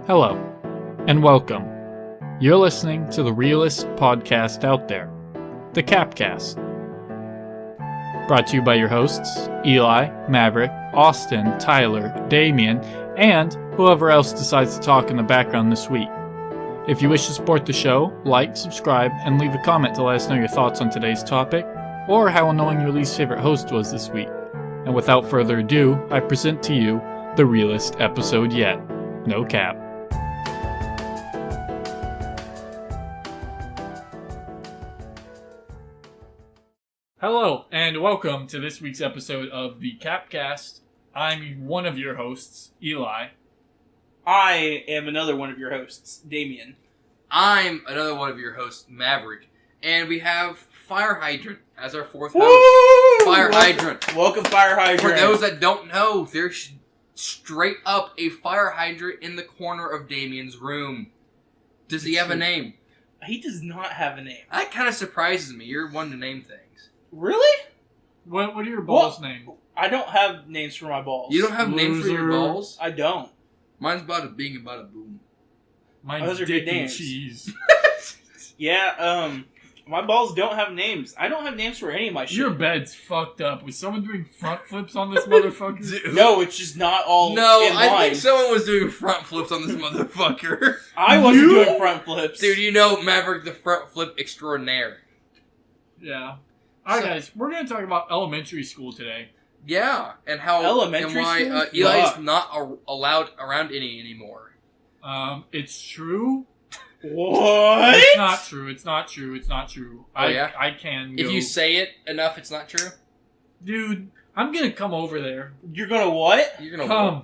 Hello, and welcome. You're listening to the realest podcast out there, the C.A.P.Cast. Brought to you by your hosts, Eli, Maverick, Austin, Tyler, Damien, and whoever else decides to talk in the background this week. If you wish to support the show, like, subscribe, and leave a comment to let us know your thoughts on today's topic, or how annoying your least favorite host was this week. And without further ado, I present to you the realest episode yet. No cap. Hello, and welcome to this week's episode of the C.A.P.Cast. I'm one of your hosts, Eli. I am another one of your hosts, Damien. I'm another one of your hosts, Maverick. And we have Fire Hydrant as our fourth host. Fire Hydrant. Welcome, Fire Hydrant. For those that don't know, there's straight up a fire hydrant in the corner of Damien's room. Does he have a name? He does not have a name. That kind of surprises me. You're one to name things. Really? What are your balls' names? I don't have names for my balls. You don't have names for your balls? I don't. Mine's bada bing and bada boom. Mine's Those are dick good and names. cheese. Yeah, my balls don't have names. I don't have names for any of my shit. Your bed's fucked up. Was someone doing front flips on this motherfucker? Dude. No, it's just not all No, in I line. think someone was doing front flips on this motherfucker. I wasn't doing front flips. Dude, you know Maverick the front flip extraordinaire. Yeah. Alright guys, we're going to talk about elementary school today. Yeah, and how Elementary and why school? Eli's Fuck. not allowed around any anymore. It's true. What? It's not true. It's not true. It's not true. Oh, yeah? I can go. If you say it enough, it's not true. Dude, I'm going to come over there. You're gonna what? You're gonna Come.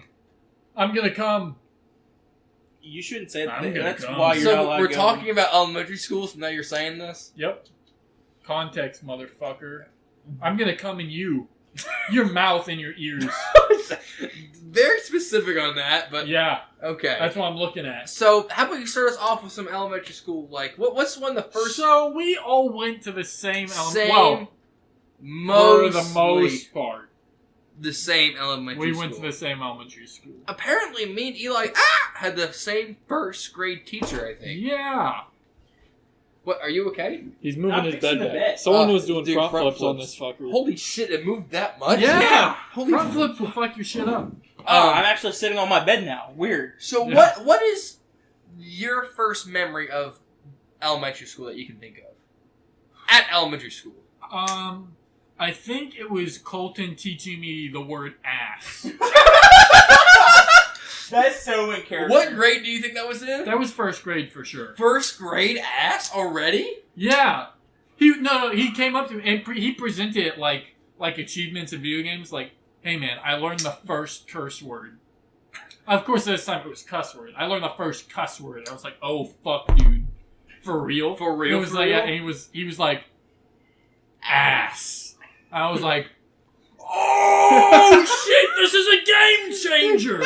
I'm going to come. You shouldn't say that. I'm gonna That's come. why you're not So allowed we're to go. talking about elementary schools, and now you're saying this. Yep. Context, motherfucker. I'm going to come in you. Your mouth and your ears. Very specific on that, but Yeah, okay. that's what I'm looking at. So how about you start us off with some elementary school? Like what's one of the first? So we all went to the same Same. well, for the most part. The same elementary We school. went to the same elementary school. Apparently, me and Eli had the same first grade teacher, I think. Yeah. What, are you okay? He's moving I'm his fixing bed the back. bed. Someone was doing Dude, front front flips on flips. this fucker. Holy shit, it moved that much? Yeah. Holy Front flips will fuck your shit up. I'm actually sitting on my bed now. Weird. So Yeah. what is your first memory of elementary school that you can think of? At elementary school. I think it was Colton teaching me the word ass. That's so in character. What grade do you think that was in? That was first grade for sure. First grade ass already? Yeah. He came up to me and he presented it like achievements in video games. Like, hey man, I learned the first curse word. Of course, this time it was cuss word. I learned the first cuss word. I was like, oh fuck, dude, for real, For real, It was for like, real? yeah, and he was like, ass. I was like, oh shit, this is a game changer.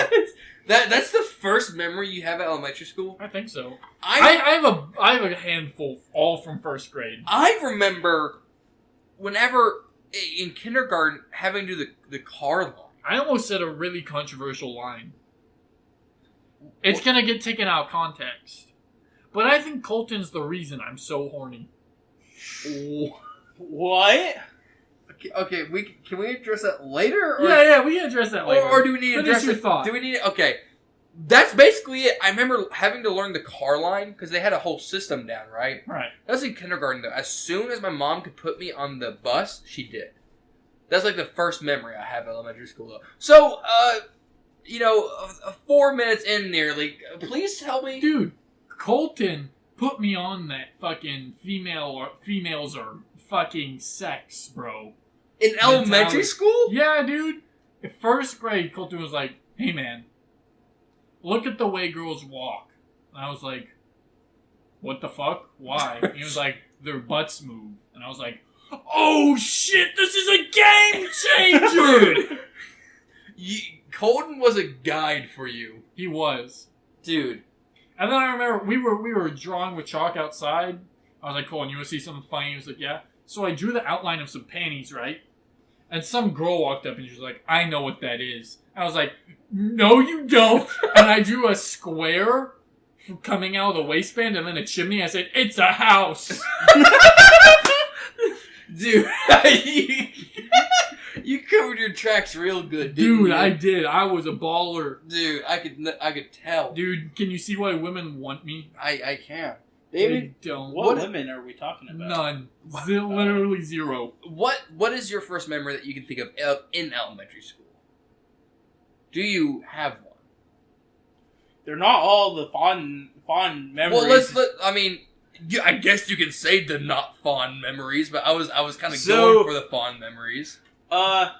That's the first memory you have at elementary school? I think so. I I have a handful, all from first grade. I remember whenever in kindergarten having to do the car line. I almost said a really controversial line. It's gonna get taken out of context. But I think Colton's the reason I'm so horny. What? Okay, can we address that later? Or, Yeah, we can address that later. Or do we need to Finish address your it? thought. Do we need? Okay, that's basically it. I remember having to learn the car line because they had a whole system down, right? Right. That was in kindergarten though. As soon as my mom could put me on the bus, she did. That's like the first memory I have of elementary school though. So, 4 minutes in nearly, please tell me. Dude, Colton put me on that fucking females are fucking sex, bro. In elementary mentality. school? Yeah, dude. In first grade, Colton was like, hey man, look at the way girls walk. And I was like, what the fuck? Why? And he was like, their butts move. And I was like, oh shit, this is a game changer! Colton was a guide for you. He was. Dude. And then I remember we were drawing with chalk outside. I was like, Colton, you want to see something funny? He was like, yeah. So I drew the outline of some panties, right? And some girl walked up and she was like, I know what that is. And I was like, no you don't. And I drew a square coming out of the waistband and then a chimney. I said, it's a house. Dude, you covered your tracks real good, didn't Dude, you? I did. I was a baller. Dude, I could tell. Dude, can you see why women want me? I can. They David, don't. What women are we talking about? None. Literally zero. what is your first memory that you can think of in elementary school? Do you have one? They're not all the fond memories. Well, I mean, I guess you can say the not fond memories, but I was kind of So- going for the fond memories. Damn.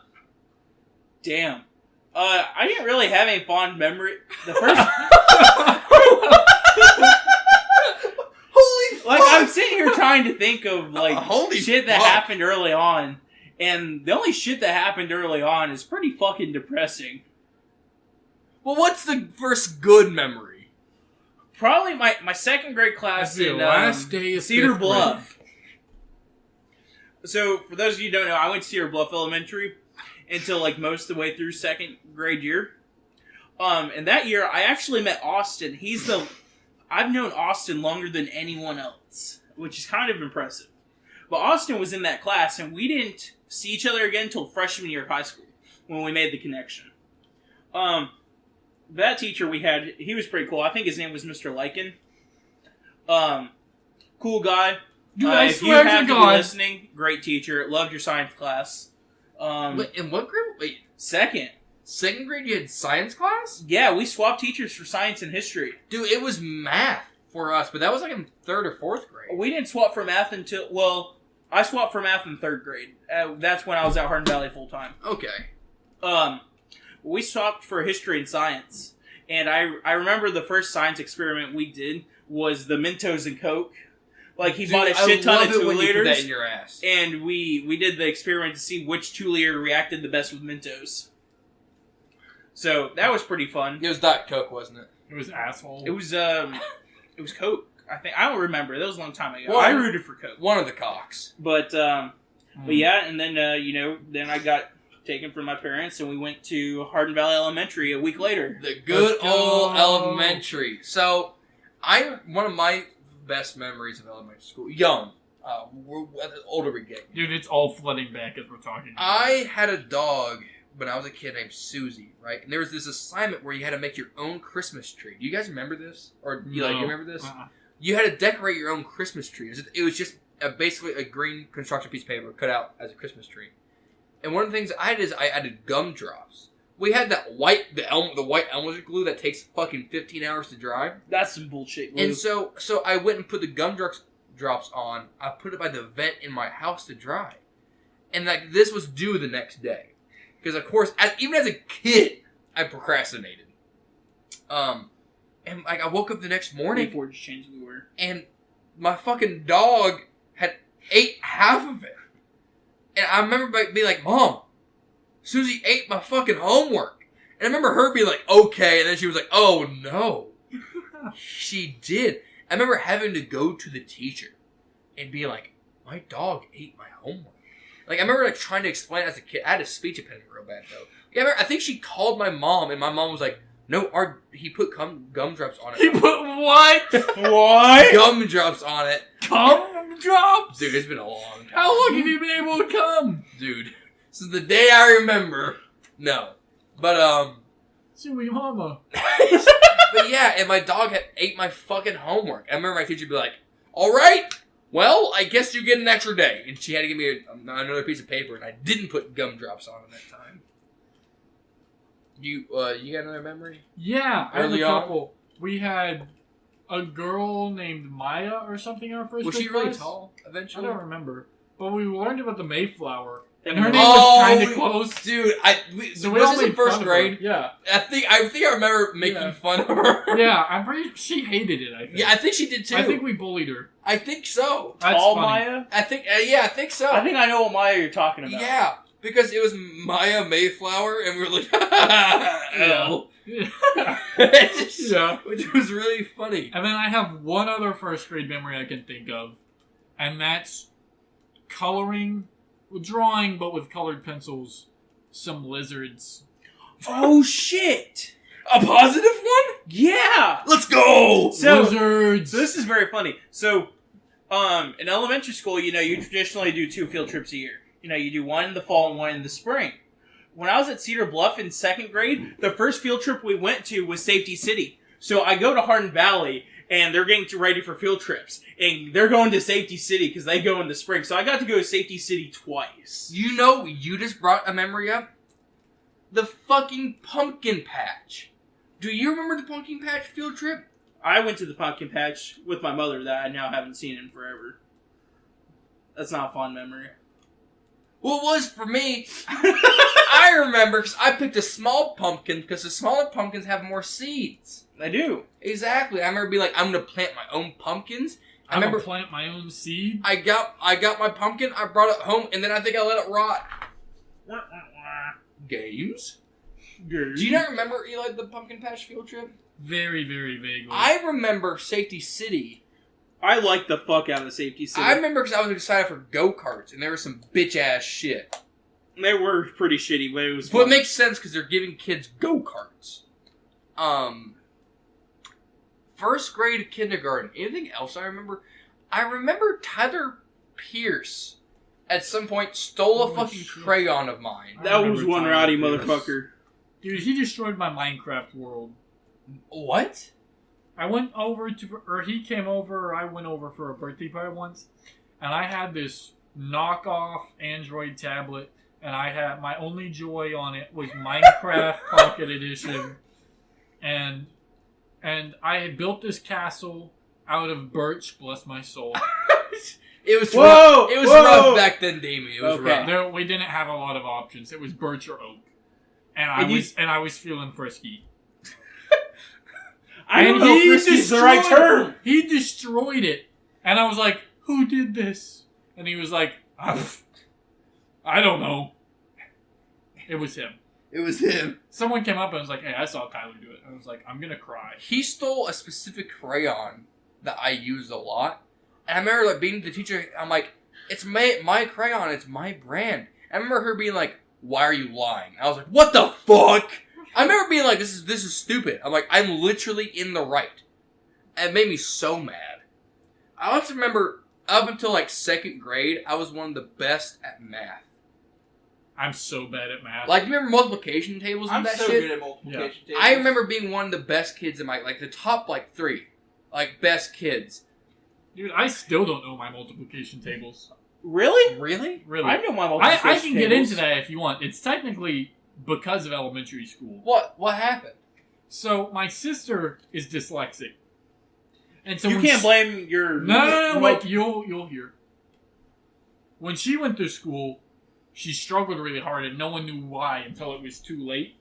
I didn't really have any fond memory. The first, Holy fuck! like, I'm sitting here trying to think of like Holy shit that fuck. happened early on, and the only shit that happened early on is pretty fucking depressing. Well, what's the first good memory? Probably my second grade class The in last day of Cedar fifth Bluff. So, for those of you who don't know, I went to Cedar Bluff Elementary until like most of the way through second grade year. And that year, I actually met Austin. I've known Austin longer than anyone else, which is kind of impressive. But Austin was in that class, and we didn't see each other again until freshman year of high school when we made the connection. That teacher we had, he was pretty cool. I think his name was Mr. Lycan. Cool guy. Dude, I If you swear to have to be God. listening, great teacher. Loved your science class. Wait, in what grade? Wait, Second. second grade you had science class? Yeah, we swapped teachers for science and history. Dude, it was math for us, but that was like in third or fourth grade. We didn't swap for math until, well, I swapped for math in third grade. That's when I was at Hardin Valley full time. Okay. We swapped for history and science. And I remember the first science experiment we did was the Mentos and Coke. Like, he Dude, bought a shit ton of I love it 2 when you put that liters. in your ass. And we did the experiment to see which 2 liter reacted the best with Mentos. So that was pretty fun. It was Diet Coke, wasn't it? It was asshole. It was Coke. I think I don't remember. That was a long time ago. Well, I rooted for Coke. One of the cocks. But yeah, and then then I got taken from my parents, and we went to Hardin Valley Elementary a week later. The good Let's go. old elementary. So, one of my best memories of elementary school, young, the older we get. Dude, it's all flooding back as we're talking. I had a dog when I was a kid named Susie, right? And there was this assignment where you had to make your own Christmas tree. Do you guys remember this? Or do you remember this? Uh-uh. You had to decorate your own Christmas tree. It was just basically a green construction piece of paper cut out as a Christmas tree. And one of the things I did is I added gumdrops. We had that white Elmer's glue that takes fucking 15 hours to dry. That's some bullshit. Lou. And so I went and put the gumdrops on. I put it by the vent in my house to dry. And like this was due the next day. Because of course, even as a kid, I procrastinated. And like I woke up the next morning before just changing the word. and my fucking dog had ate half of it. And I remember being like, Mom, Susie ate my fucking homework. And I remember her being like, okay. And then she was like, oh no. She did. I remember having to go to the teacher and be like, my dog ate my homework. Like, I remember like trying to explain it as a kid. I had a speech impediment real bad though. Yeah, I think she called my mom and my mom was like, no, he put gumdrops on it. He put what? What? Gumdrops on it. Gumdrops? Dude, it's been a long time. How long have you been able to come? Dude, since the day I remember. No. But, Sweet mama. but yeah, and my dog ate my fucking homework. I remember my teacher would be like, alright, well, I guess you get an extra day. And she had to give me another piece of paper, and I didn't put gumdrops on it that time. You got another memory? Yeah, I have a Early on? couple. We had a girl named Maya or something in our first Was grade she really class. tall, I eventually? don't remember. But we learned about the Mayflower. And And her her name name was kind of close. Dude, So we was all this in made first fun of her. grade? Yeah. I think I remember making fun of her. Yeah, I'm pretty she hated it, I think. Yeah, I think she did too. I think we bullied her. I think so. That's Tall funny. Maya? I think, I think so. I think I know what Maya you're talking about. Yeah, because it was Maya Mayflower, and we were like, oh. Yeah. Which was really funny. And then I have one other first grade memory I can think of, and that's coloring drawing, but with colored pencils, some lizards. Oh shit! A positive one? Yeah. Let's go. Lizards. So this is very funny. So, in elementary school, you traditionally do 2 field trips a year. You do one in the fall and one in the spring. When I was at Cedar Bluff in 2nd grade, the first field trip we went to was Safety City. So I go to Hardin Valley, and they're getting ready for field trips. And they're going to Safety City because they go in the spring. So I got to go to Safety City twice. You just brought a memory up? The fucking pumpkin patch. Do you remember the pumpkin patch field trip? I went to the pumpkin patch with my mother that I now haven't seen in forever. That's not a fond memory. Well, it was for me. I remember because I picked a small pumpkin because the smaller pumpkins have more seeds. I do. Exactly. I remember being like, I'm going to plant my own pumpkins. I'm going to plant my own seed. I got my pumpkin, I brought it home, and then I think I let it rot. Games? Do you not remember, Eli, the pumpkin patch field trip? Very, very vaguely. I remember Safety City. I like the fuck out of Safety City. I remember because I was excited for go-karts, and there was some bitch-ass shit. They were pretty shitty, but it was But fun. it makes sense because they're giving kids go-karts. First grade of kindergarten. Anything else I remember? I remember Tyler Pierce at some point stole a fucking crayon of mine. That was one rowdy motherfucker. Dude, he destroyed my Minecraft world. What? I went over he came over, or I went over for a birthday party once, and I had this knockoff Android tablet, and I had my only joy on it was Minecraft Pocket Edition, and I had built this castle out of birch, bless my soul. It was Whoa! rough. It was Whoa! rough back then, Damien. It was Okay. rough. We didn't have a lot of options. It was birch or oak, and I was feeling frisky. I don't know if frisky is the right term. He destroyed it. And I was like, who did this? And he was like, I don't know. It was him. It was him. Someone came up and was like, hey, I saw Tyler do it. And I was like, I'm going to cry. He stole a specific crayon that I used a lot. And I remember like being the teacher, I'm like, it's my crayon, it's my brand. I remember her being like, why are you lying? I was like, what the fuck? I remember being like, this is stupid. I'm like, I'm literally in the right. And it made me so mad. I also remember, up until like 2nd grade, I was one of the best at math. I'm so bad at math. Like, remember multiplication tables and I'm that so shit? good at multiplication tables. I remember being one of the best kids in my, like, the top, like, 3. Like, best kids. Dude, I still don't know my multiplication tables. Really? Really? Really. I know my multiplication I can get tables. into that if you want. It's technically because of elementary school. What happened? So, my sister is dyslexic. And so You can't blame your... No, wait, you'll hear. When she went to school, she struggled really hard and no one knew why until it was too late.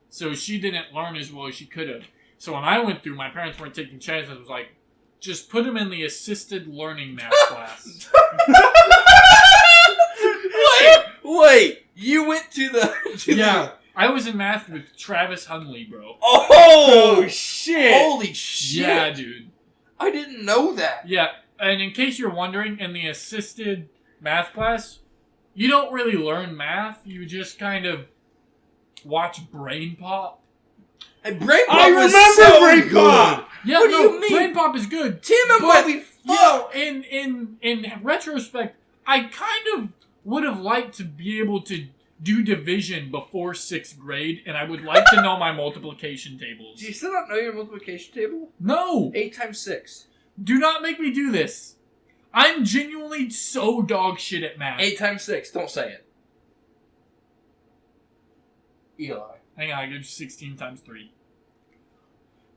So she didn't learn as well as she could have. So when I went through, my parents weren't taking chances. It was like, just put him in the assisted learning math class. Wait! You went to the... Yeah, I was in math with Travis Hunley, bro. Oh, shit! Holy shit! Yeah, dude. I didn't know that. Yeah, and in case you're wondering, in the assisted math class, you don't really learn math. You just kind of watch Brain Pop. And Brain Pop I was remember so Brain good. Pop! Yeah, What do no, you mean? Brain Pop is good. Tim and But, Bobby, yeah, fuck! in retrospect, I kind of would have liked to be able to do division before 6th grade, and I would like to know my multiplication tables. Do you still not know your multiplication table? No! 8 times 6. Do not make me do this. I'm genuinely so dog shit at math. 8 times 6. Don't say it. Eli. Hang on, I give you 16 times 3.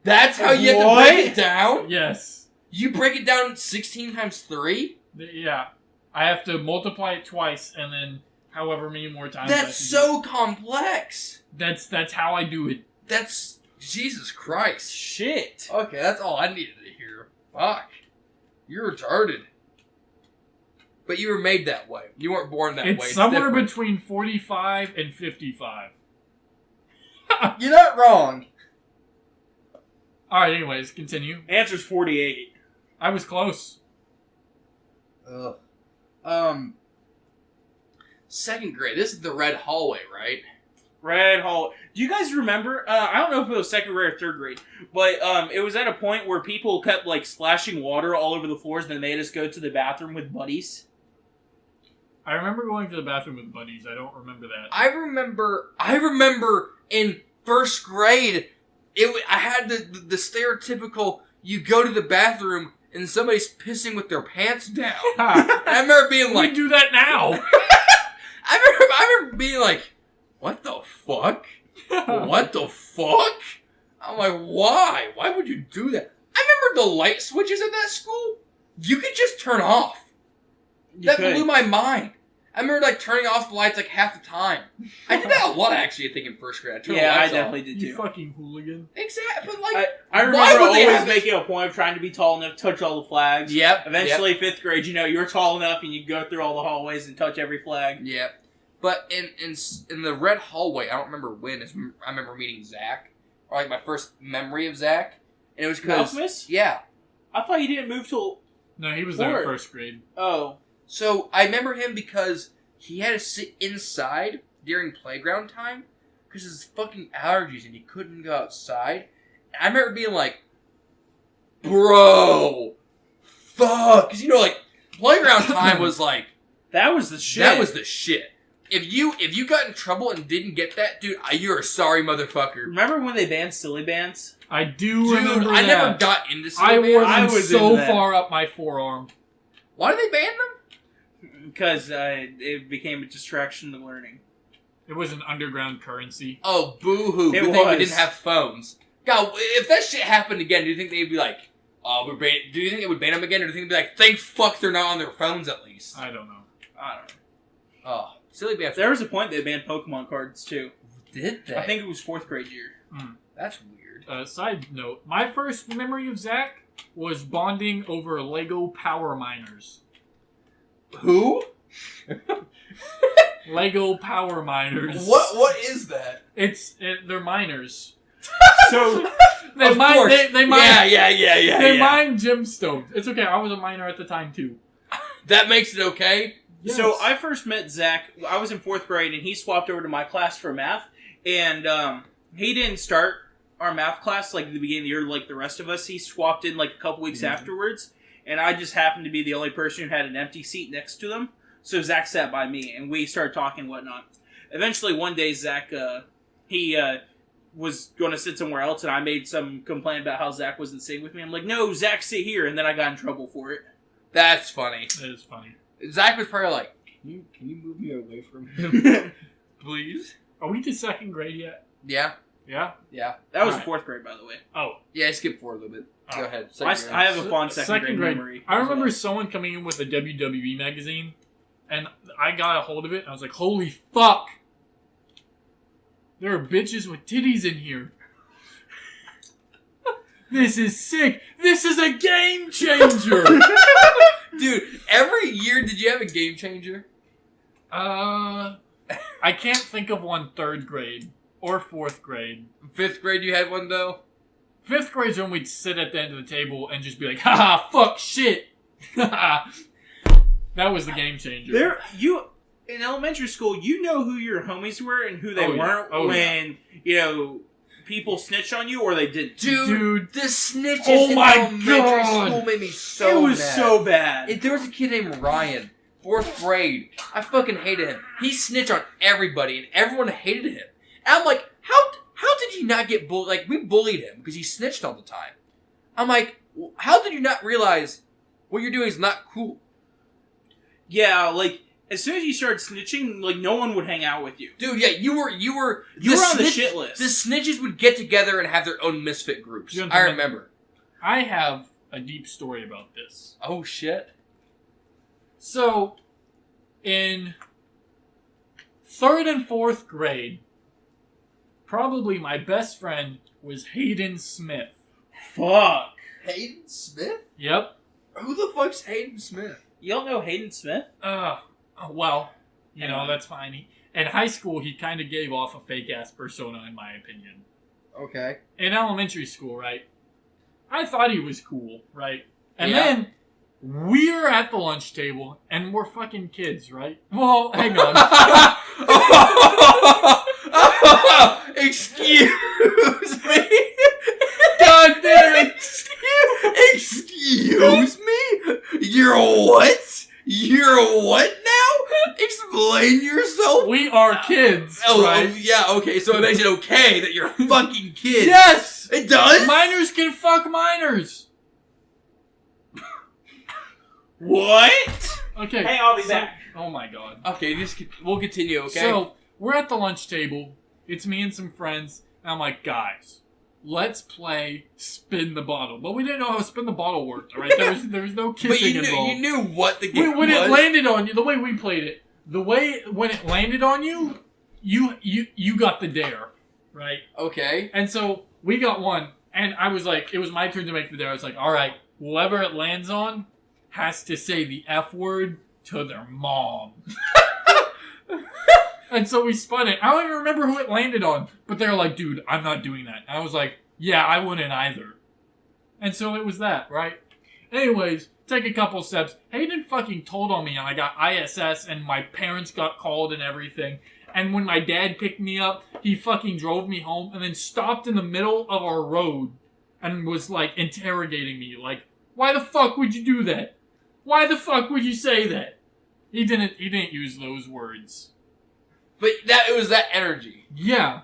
That's how you have to What? break it down? Yes. You break it down 16 times 3? Yeah. I have to multiply it twice, and then however many more times. I That's can do so complex. it. That's how I do it. That's... Jesus Christ. Shit. Okay, that's all I needed to hear. Fuck. You're retarded. But you were made that way. You weren't born that way. It's somewhere different. between 45 and 55. You're not wrong. Alright, anyways, continue. Answer's 48. I was close. Ugh. second grade. This is the red hallway, right? Red Hall. Do you guys remember? I don't know if it was second grade or third grade, but it was at a point where people kept like splashing water all over the floors, and they made us go to the bathroom with buddies. I remember going to the bathroom with buddies. I don't remember that. I remember in first grade, I had the stereotypical, you go to the bathroom and somebody's pissing with their pants down. I remember being like... We do that now! I remember being like, what the fuck? What the fuck? I'm like, why? Why would you do that? I remember the light switches at that school. You could just turn off. That blew my mind. I remember like turning off the lights like half the time. I did that a lot actually. I think in first grade. I definitely did too. You fucking hooligan. Exactly. But like, I remember always making a point of trying to be tall enough to touch all the flags. Yep. Eventually, fifth grade, you were tall enough and you go through all the hallways and touch every flag. Yep. But in the red hallway, I don't remember when. I remember meeting Zach, or like my first memory of Zach, and it was because Malcolmus? Yeah. I thought you didn't move till. No, he was there in first grade. Oh. So I remember him because he had to sit inside during playground time because of his fucking allergies and he couldn't go outside. And I remember being like, bro, fuck. Because, like, playground time was like... That was the shit. That was the shit. If you got in trouble and didn't get that, dude, you're a sorry motherfucker. Remember when they banned silly bands? I do remember that. I never got into silly bands. I was so far up my forearm. Why did they ban them? Because it became a distraction to learning. It was an underground currency. Oh, boo-hoo. Good thing we didn't have phones. God, if that shit happened again, do you think they'd be like, do you think they would ban them again? Or do you think they'd be like, thank fuck they're not on their phones at least? I don't know. Oh, silly bands. There was a point they banned Pokemon cards, too. Did they? I think it was fourth grade year. That's weird. Side note, my first memory of Zach was bonding over Lego Power Miners. Who? Lego Power Miners. What is that? They're miners. So they mine. They mine. Yeah. They mine gemstones. It's okay. I was a miner at the time too. That makes it okay. Yes. So I first met Zach. I was in fourth grade, and he swapped over to my class for math. And he didn't start our math class like at the beginning of the year, like the rest of us. He swapped in like a couple weeks afterwards. And I just happened to be the only person who had an empty seat next to them. So Zach sat by me, and we started talking and whatnot. Eventually, one day, Zach, he was going to sit somewhere else, and I made some complaint about how Zach wasn't sitting with me. I'm like, no, Zach, sit here. And then I got in trouble for it. That's funny. That is funny. Zach was probably like, can you move me away from him? Please? Are we to second grade yet? Yeah. Yeah? Yeah. That was fourth grade, by the way. Oh. Yeah, I skipped forward a little bit. Go ahead. I have a fond second grade memory. I remember someone coming in with a WWE magazine, and I got a hold of it, and I was like, holy fuck! There are bitches with titties in here. This is sick! This is a game changer! Dude, every year did you have a game changer? I can't think of one third grade or fourth grade. Fifth grade you had one though? Fifth grade's when we'd sit at the end of the table and just be like, haha, fuck shit. That was the game changer. In elementary school, you know who your homies were and who they weren't when, people snitched on you or they didn't. Dude, the snitches in elementary school made me so mad. It was so bad. There was a kid named Ryan, fourth grade. I fucking hated him. He snitched on everybody and everyone hated him. And I'm like, how did you not get bullied? Like, we bullied him because he snitched all the time. I'm like, how did you not realize what you're doing is not cool? Yeah, like, as soon as you started snitching, like, no one would hang out with you. Dude, yeah, you were on the shit list. The snitches would get together and have their own misfit groups. I remember. I have a deep story about this. Oh, shit. So, in third and fourth grade, probably my best friend was Hayden Smith. Fuck. Hayden Smith? Yep. Who the fuck's Hayden Smith? You don't know Hayden Smith? Well, that's fine. In high school, he kind of gave off a fake-ass persona, in my opinion. Okay. In elementary school, right? I thought he was cool, right? And then we're at the lunch table, and we're fucking kids, right? Well, hang on. Excuse me? God damn it! Excuse me? You're what? You're what now? Explain yourself. We are kids, right? Yeah, okay, so it makes it okay that you're fucking kids. Yes! It does? Minors can fuck minors! What? Okay. Hey, I'll be back. Oh my god. Okay, we'll continue, okay? So, we're at the lunch table. It's me and some friends. And I'm like, guys, let's play spin the bottle. But we didn't know how spin the bottle worked, alright? There was no kissing but involved. you knew what the game When was. it landed on you, the way we played it, when it landed on you, you got the dare, right? Okay. And so we got one, and I was like, it was my turn to make the dare. I was like, all right, whoever it lands on has to say the F word to their mom. And so we spun it. I don't even remember who it landed on, but they were like, dude, I'm not doing that. And I was like, yeah, I wouldn't either. And so it was that, right? Anyways, take a couple steps. Hayden fucking told on me, and I got ISS, and my parents got called and everything. And when my dad picked me up, he fucking drove me home and then stopped in the middle of our road and was like interrogating me. Like, why the fuck would you do that? Why the fuck would you say that? He didn't use those words. But it was that energy. Yeah.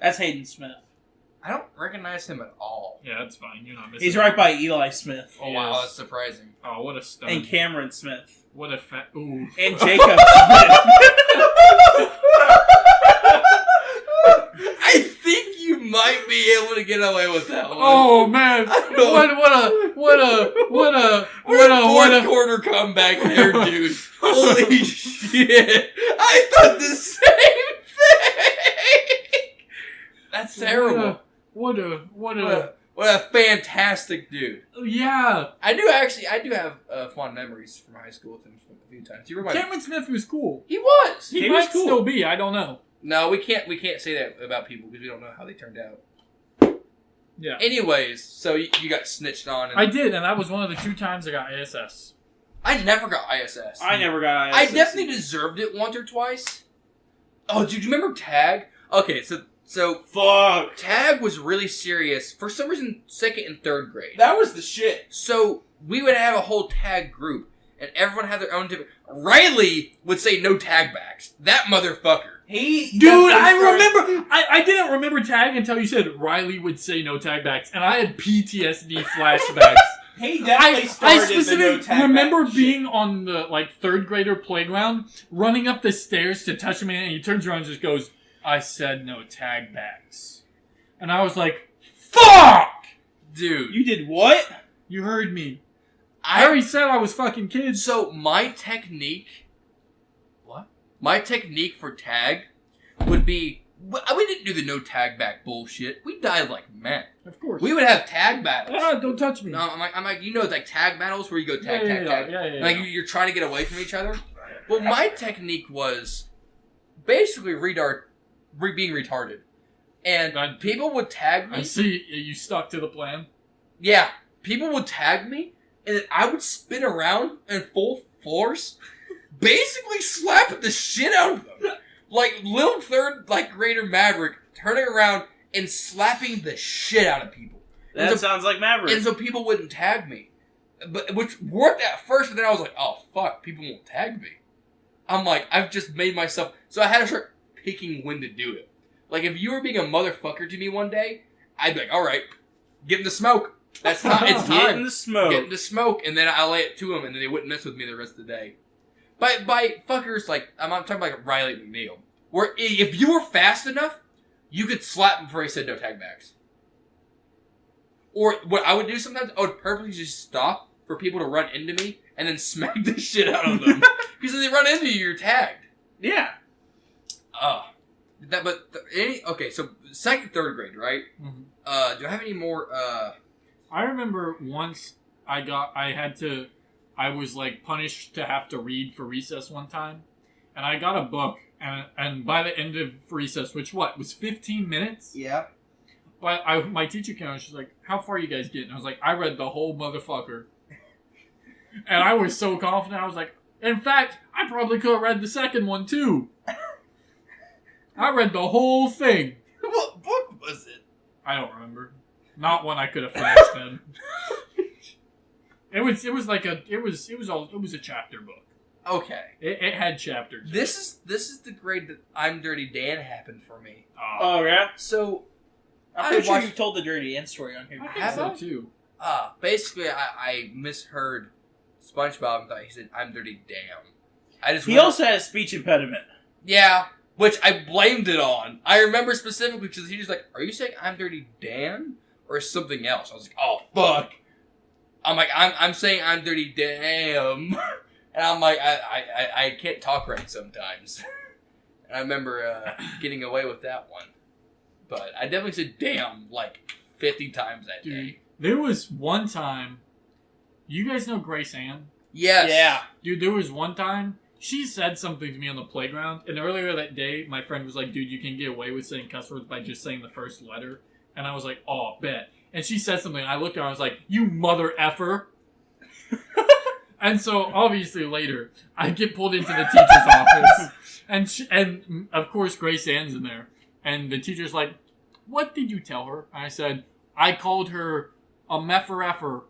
That's Hayden Smith. I don't recognize him at all. Yeah, that's fine. You're not missing. He's right by Eli Smith. Oh, wow, that's surprising. Oh, what a stud. And Cameron Smith. What a fat... Ooh. And Jacob Smith. I think you might be able to get away with that one. Oh man! What a fourth quarter comeback there, dude. Holy shit! I thought the same thing. That's terrible. What a fantastic dude. Yeah. I do have fond memories from high school with him a few times. You remember? Cameron Smith was cool. He was. He was might cool. still be. I don't know. No, we can't say that about people because we don't know how they turned out. Yeah. Anyways, so you got snitched on. And I did, and that was one of the 2 times I got ISS. I never got ISS. I never got ISS. I definitely deserved it once or twice. Oh, dude, you remember Tag? Okay, so Fuck. Tag was really serious for some reason. 2nd and 3rd grade. That was the shit. So we would have a whole tag group, and everyone had their own different. Riley would say no tag backs. That motherfucker. Dude, I remember. I didn't remember tag until you said Riley would say no tag backs, and I had PTSD flashbacks. He definitely I started specifically the no tag remember back being on the 3rd grader playground, running up the stairs to touch him, and he turns around and just goes, "I said no tag backs," and I was like, "Fuck, Dude, You did what? you heard me." I already said I was fucking kids. So my technique for tag would be, we didn't do the no tag back bullshit. We died like men. Of course. We would have tag battles. Ah, don't touch me. No, I'm like, you know, like tag battles where you go tag. Yeah. Like you're trying to get away from each other. Well, my technique was basically being retarded, and people would tag me. I see you stuck to the plan. Yeah, people would tag me, and then I would spin around in full force, basically slapping the shit out of them. Like little 3rd grader Maverick turning around and slapping the shit out of people. That sounds like Maverick. And so people wouldn't tag me. Which worked at first, but then I was like, oh fuck, people won't tag me. I'm like, I've just made myself... So I had to start picking when to do it. Like, if you were being a motherfucker to me one day, I'd be like, alright, get in the smoke. That's time. It's time. Get in the smoke. Get in the smoke, and then I lay it to them, and then they wouldn't mess with me the rest of the day. By fuckers, like, I'm talking about like Riley McNeil. Where if you were fast enough, you could slap him before he said no tag backs. Or what I would do sometimes, I would purposely just stop for people to run into me, and then smack the shit out of them. Because if they run into you, you're tagged. Yeah. Okay, so 2nd, 3rd grade, right? Mm-hmm. Do I have any more, I remember once I was like punished to have to read for recess one time, and I got a book, and by the end of recess, which was 15 minutes? Yeah. But my teacher came out, she's like, "How far you guys getting?" I was like, "I read the whole motherfucker." And I was so confident. I was like, in fact, I probably could have read the second one too. I read the whole thing. What book was it? I don't remember. Not one I could have finished then. It was a chapter book. Okay. It had chapters. This is the grade that I'm Dirty Dan happened for me. Oh, yeah? So, I'm pretty sure you've told the Dirty Dan story on here. I think so too. Basically, I misheard SpongeBob and thought he said, I'm Dirty Dan. He also had a speech impediment. Yeah, which I blamed it on. I remember specifically because he was like, are you saying I'm Dirty Dan? Or something else? I was like, oh, fuck. I'm like, I'm saying I'm Dirty Damn. And I'm like, I can't talk right sometimes. And I remember getting away with that one. But I definitely said damn like 50 times that day. There was one time, you guys know Grace Ann? Yes. Yeah. Dude, there was one time, she said something to me on the playground, and earlier that day, my friend was like, dude, you can get away with saying cuss words by just saying the first letter. And I was like, oh, bet. And she said something, and I looked at her, and I was like, you mother effer. And so, obviously, later, I get pulled into the teacher's office, and of course, Grace Ann's in there. And the teacher's like, what did you tell her? And I said, I called her a meffer effer.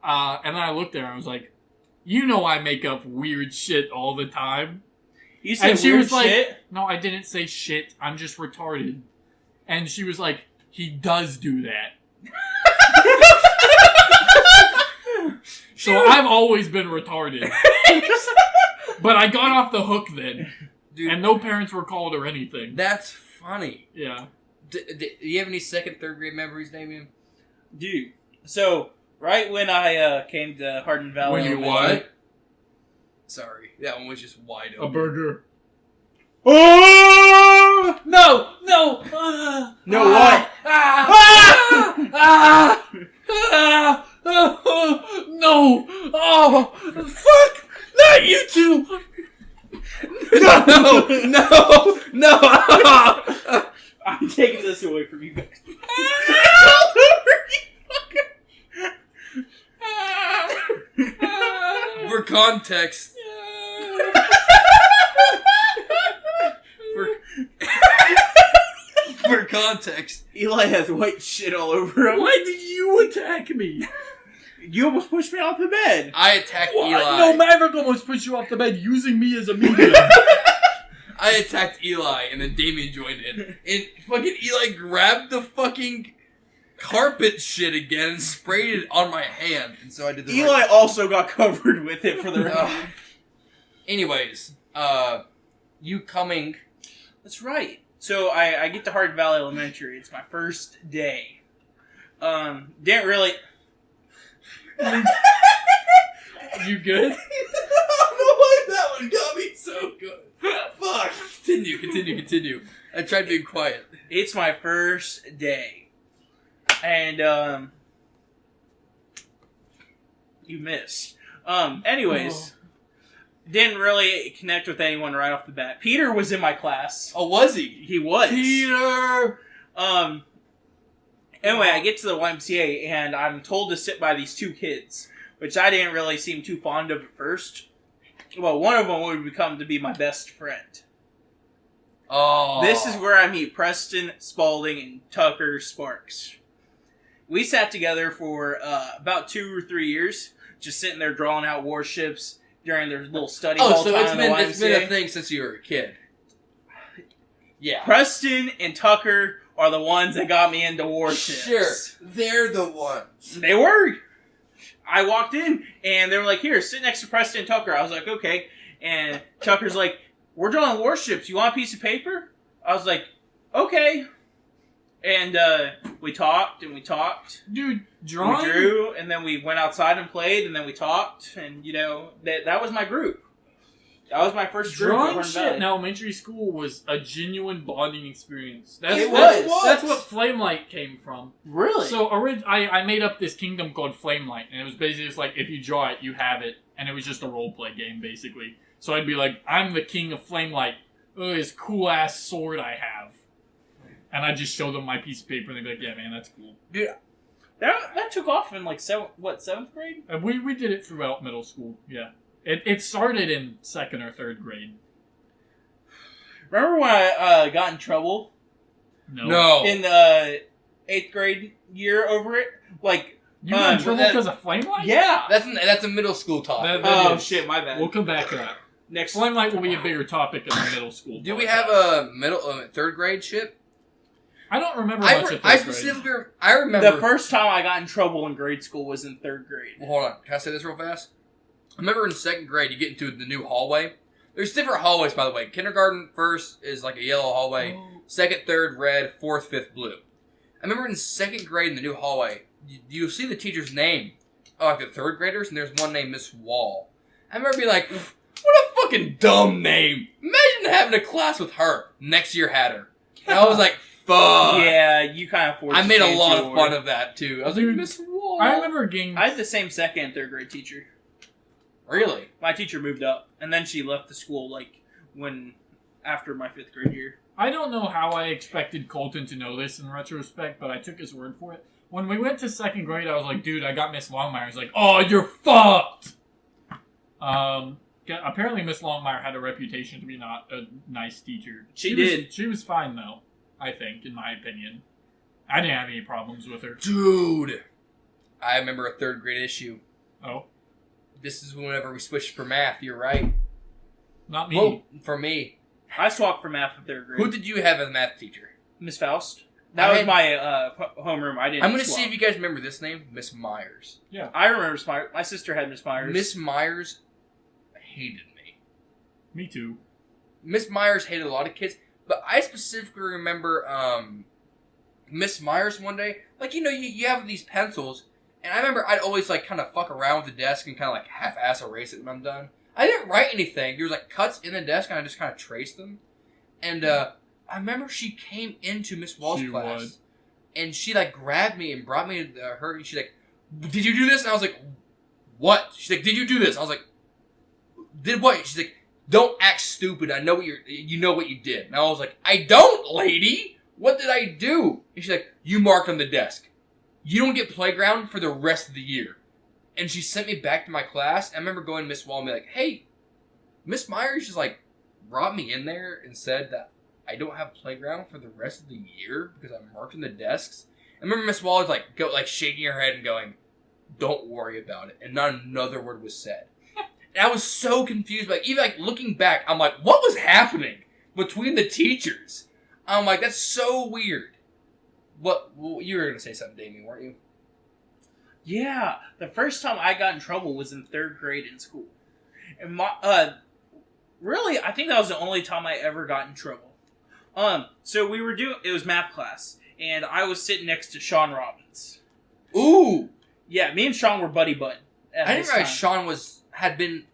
And then I looked at her and I was like, you know I make up weird shit all the time. You said and she weird was like, shit? no, I didn't say shit. I'm just retarded. And she was like, he does do that. So I've always been retarded. But I got off the hook then. Dude, and no parents were called or anything. That's funny. Yeah. Do you have any second, third grade memories, Damien? Dude, so right when I came to Hardin Valley... When you what? Sorry, that one was just wide open. A burger. Oh! No! No, what? No! Oh, fuck! Not you two! No! I'm taking this away from you guys. For context. For context. Eli has white shit all over him. Why did you attack me? You almost pushed me off the bed. I attacked Eli. No, Maverick almost pushed you off the bed using me as a medium. I attacked Eli, and then Damien joined in. And fucking Eli grabbed the fucking carpet shit again and sprayed it on my hand. And so I did the Eli also got covered with it for the record. Anyways, you coming... That's right. So I get to Hardin Valley Elementary. It's my first day. Didn't really... You good? I don't know why that one got me so good. Fuck. Continue. I tried being quiet. It's my first day. And, you missed. Anyways, didn't really connect with anyone right off the bat. Peter was in my class. Oh, was he? He was. Peter! Anyway, I get to the YMCA, and I'm told to sit by these two kids, which I didn't really seem too fond of at first. Well, one of them would become to be my best friend. Oh. This is where I meet Preston, Spalding, and Tucker Sparks. We sat together for about 2 or 3 years, just sitting there drawing out warships during their little study hall so time it's in been, the YMCA. it's been a thing since you were a kid. Yeah. Preston and Tucker are the ones that got me into warships. Sure. They're the ones. They were. I walked in, and they were like, here, sit next to Preston and Tucker. I was like, okay. And Tucker's like, we're drawing warships. You want a piece of paper? I was like, okay. And we talked, and we talked. Dude, drawing? We drew, and then we went outside and played, and then we talked. And, that was my group. That was my first group. Drawing shit in elementary school was a genuine bonding experience. It was. That's what Flamelight came from. Really? So I made up this kingdom called Flamelight, and it was basically just like, if you draw it, you have it. And it was just a role-play game, basically. So I'd be like, I'm the king of Flamelight. Look at this cool-ass sword I have. And I'd just show them my piece of paper, and they'd be like, yeah, man, that's cool. Dude, That took off in like seventh grade? And we did it throughout middle school. Yeah, it started in 2nd or 3rd grade. Remember when I got in trouble? No. In the 8th grade year over it? Like, you got in trouble because of flame light? yeah. That's a middle school talk. Oh shit, my bad. We'll come back to that. Next flame light will be a bigger topic in the middle school. Do we have a third grade shit? I don't remember much of 3rd grade. I remember the first time I got in trouble in grade school was in 3rd grade. Well, hold on. Can I say this real fast? I remember in 2nd grade, you get into the new hallway. There's different hallways, by the way. Kindergarten first is like a yellow hallway. 2nd, 3rd, red. 4th, 5th, blue. I remember in 2nd grade in the new hallway, you'll see the teacher's name. Oh, like the 3rd graders, and there's one named Miss Wall. I remember being like, what a fucking dumb name. Imagine having a class with her. Next year had her. And I was like, fuck. Yeah, you kind of forced I made a lot of yours. fun of that, too. I was like, Miss Wall. I remember getting... I had the same 2nd and 3rd grade teacher. Really? My teacher moved up, and then she left the school, like, after my 5th grade year. I don't know how I expected Colton to know this in retrospect, but I took his word for it. When we went to 2nd grade, I was like, dude, I got Miss Longmire. He's like, oh, you're fucked! Apparently Miss Longmire had a reputation to be not a nice teacher. She did. She was fine, though, I think, in my opinion. I didn't have any problems with her. Dude. I remember a 3rd grade issue. Oh? This is whenever we switched for math, you're right. Not me. Well, for me. I swapped for math in 3rd grade. Who did you have as a math teacher? Miss Faust. That was my homeroom. I didn't I'm going to swap. see if you guys remember this name. Miss Myers. Yeah. I remember Miss Myers. My sister had Miss Myers. Miss Myers hated me. Me too. Miss Myers hated a lot of kids, but I specifically remember Miss Myers one day. Like, you have these pencils, and I remember I'd always, like, kind of fuck around with the desk and kind of, like, half-ass erase it when I'm done. I didn't write anything. There was, like, cuts in the desk, and I just kind of traced them. And, I remember she came into Miss Wall's class, and she, like, grabbed me and brought me to her, and she's like, did you do this? And I was like, what? She's like, did you do this? I was like, did what? She's like, don't act stupid. I know you know what you did. And I was like, I don't, lady. What did I do? And she's like, you marked on the desk. You don't get playground for the rest of the year. And she sent me back to my class. I remember going to Miss Wall and be like, hey, Miss Myers just, like, brought me in there and said that I don't have playground for the rest of the year because I'm marked on the desks. I remember Miss Wall was, like, shaking her head and going, don't worry about it. And not another word was said. And I was so confused. Like, even, like, looking back, I'm like, what was happening between the teachers? I'm like, that's so weird. What? Well, you were going to say something, Damien, weren't you? Yeah. The first time I got in trouble was in 3rd grade in school. And really, I think that was the only time I ever got in trouble. So it was math class, and I was sitting next to Sean Robbins. Ooh! Yeah, me and Sean were buddy. I didn't realize Sean I didn't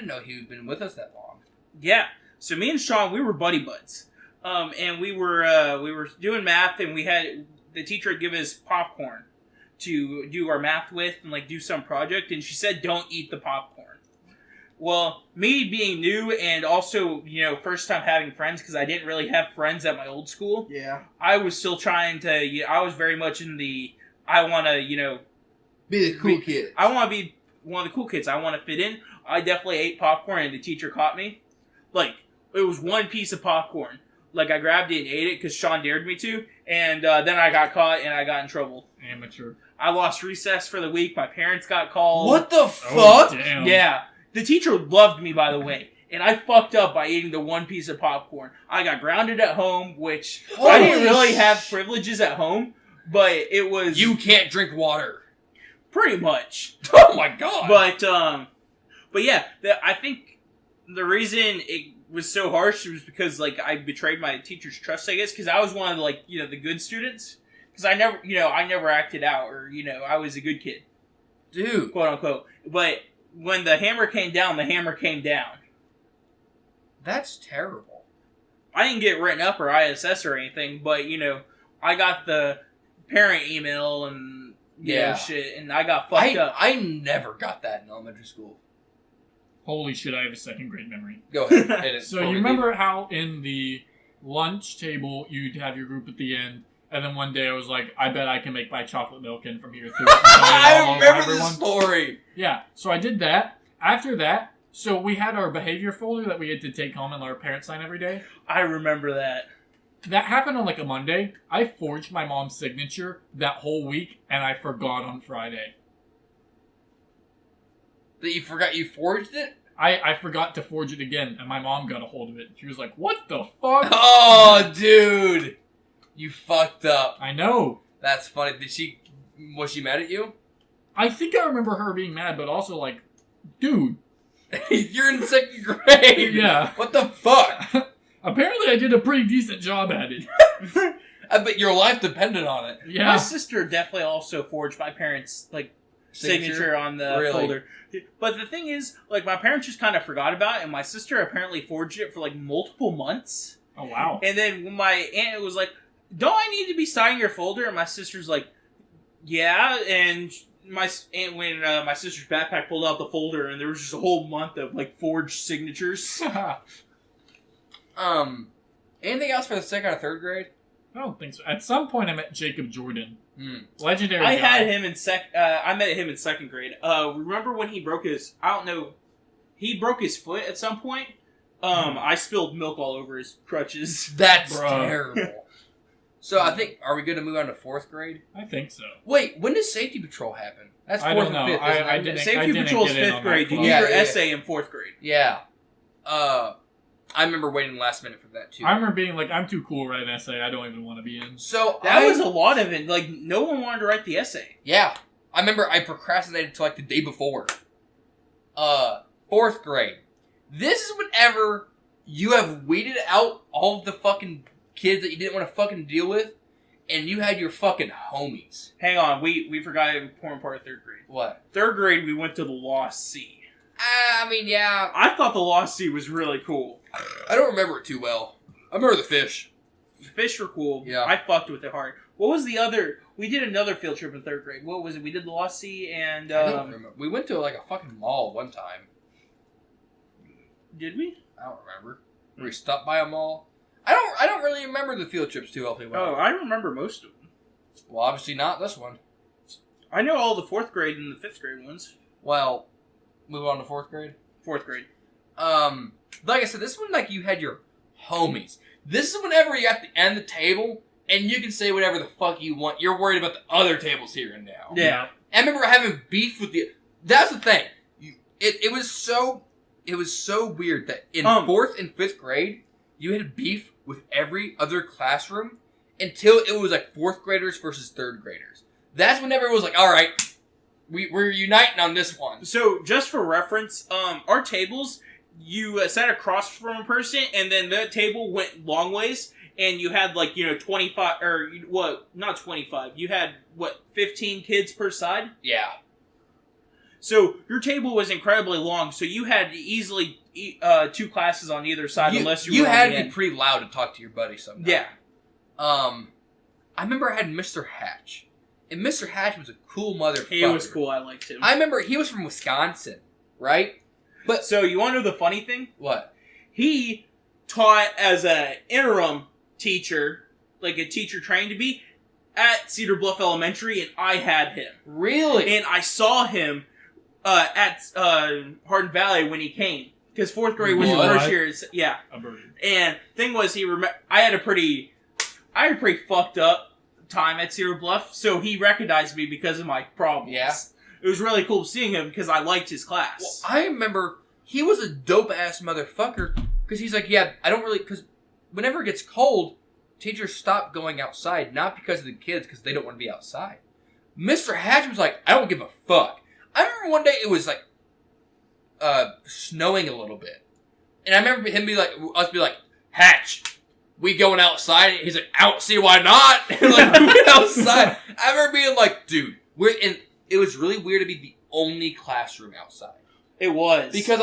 know he had been with us that long. Yeah. So me and Sean, we were buddy buds. And we were doing math, and the teacher had given us popcorn to do our math with and, like, do some project, and she said, don't eat the popcorn. Well, me being new and also, first time having friends, because I didn't really have friends at my old school. Yeah. I was still trying to, I was very much in I want to, be the cool kid. I want to be one of the cool kids. I want to fit in. I definitely ate popcorn, and the teacher caught me. Like, it was one piece of popcorn. Like, I grabbed it and ate it because Sean dared me to, and then I got caught and I got in trouble. Amateur. I lost recess for the week. My parents got called. What the fuck? Oh, damn. Yeah. The teacher loved me, by the way, and I fucked up by eating the one piece of popcorn. I got grounded at home, which I didn't really have privileges at home, but it was... You can't drink water. Pretty much. Oh my god. But yeah, I think the reason it was so harsh was because, like, I betrayed my teacher's trust, I guess, because I was one of the, like, the good students. Because I never acted out, or, I was a good kid. Dude. Quote unquote. But when the hammer came down, the hammer came down. That's terrible. I didn't get written up or ISS or anything, but, I got the parent email and, shit, and I got fucked up. I never got that in elementary school. Holy shit, I have a 2nd grade memory. Go ahead. So you remember how in the lunch table you'd have your group at the end, And then one day I was like, I bet I can make my chocolate milk in from here through. I remember this story. Yeah, so I did that. After that, so we had our behavior folder that we had to take home and let our parents sign every day. I remember that. That happened on like a Monday. I forged my mom's signature that whole week, and I forgot on Friday. That you forgot you forged it? I forgot to forge it again, and my mom got a hold of it. She was like, what the fuck? Oh, dude. You fucked up. I know. That's funny. Was she mad at you? I think I remember her being mad, but also like, dude. You're in 2nd grade. Yeah. What the fuck? Apparently I did a pretty decent job at it. I bet your life depended on it. Yeah. My sister definitely also forged my parents' like signature on the folder. But the thing is, like, my parents just kind of forgot about it, and my sister apparently forged it for like multiple months. Oh wow. And then when my aunt was like, don't I need to be signing your folder? And my sister's like, yeah. And when my sister's backpack pulled out the folder, and there was just a whole month of like forged signatures. Anything else for the 2nd or 3rd grade? I don't think so. At some point I met Jacob Jordan. Legendary I guy. had him in I met him in 2nd grade. Remember when he broke his, I don't know, he broke his foot at some point? I spilled milk all over his crutches. That's Bruh. terrible. So I think, are we going to move on to 4th grade? I think so. Wait, when does safety patrol happen? That's 4th I don't and know. 5th, isn't I it? didn't- Safety Patrol's get in 5th on grade. that You club. do Yeah, your yeah. essay in 4th grade. Yeah. I remember waiting last minute for that too. I remember being like, I'm too cool to write an essay. I don't even want to be in. So That was a lot of it. Like, no one wanted to write the essay. Yeah. I remember I procrastinated till like the day before. 4th grade. This is whenever you have weeded out all of the fucking kids that you didn't want to fucking deal with, and you had your fucking homies. Hang on, we forgot an important part of 3rd grade. What? 3rd grade, we went to the Lost Sea. I mean, yeah. I thought the Lost Sea was really cool. I don't remember it too well. I remember the fish. The fish were cool. Yeah. I fucked with it hard. What was the other? We did another field trip in 3rd grade. What was it? We did the Lost Sea and... I don't remember. We went to like a fucking mall one time. Did we? I don't remember. We stopped by a mall. I don't really remember the field trips too well. Oh, I remember most of them. Well, obviously not this one. I know all the 4th grade and the 5th grade ones. Well, move on to 4th grade. 4th grade. Like I said, this one, like, you had your homies. This is whenever you're at the end of the table, and you can say whatever the fuck you want. You're worried about the other tables here and now. Yeah. I remember having beef with the... That's the thing. It was so weird that in 4th and 5th grade, you had beef with every other classroom until it was, like, 4th graders versus 3rd graders. That's whenever it was like, all right, we're uniting on this one. So, just for reference, our tables... You sat across from a person, and then that table went long ways, and you had, 25, or, not 25, you had, 15 kids per side? Yeah. So, your table was incredibly long, so you had easily 2 classes on either side, unless you were had on to the be end. pretty loud to talk to your buddy sometimes. Yeah. I remember I had Mr. Hatch, and Mr. Hatch was a cool motherfucker. He was cool, I liked him. I remember he was from Wisconsin, right? But So, you want to know the funny thing? what? He taught as an interim teacher, like a teacher trained to be, at Cedar Bluff Elementary, and I had him. Really? And I saw him at Hardin Valley when he came. Because 4th grade was the What? first year. Yeah. A bird. And thing was, I had a pretty fucked up time at Cedar Bluff, so he recognized me because of my problems. Yeah. It was really cool seeing him because I liked his class. Well, I remember he was a dope-ass motherfucker, because he's like, yeah, I don't really... Because whenever it gets cold, teachers stop going outside, not because of the kids, because they don't want to be outside. Mr. Hatch was like, I don't give a fuck. I remember one day it was like, snowing a little bit. And I remember him us be like, Hatch, we going outside? And he's like, I don't see why not. And like, we went outside. I remember being like, dude, we're in... It was really weird to be the only classroom outside. It was. Because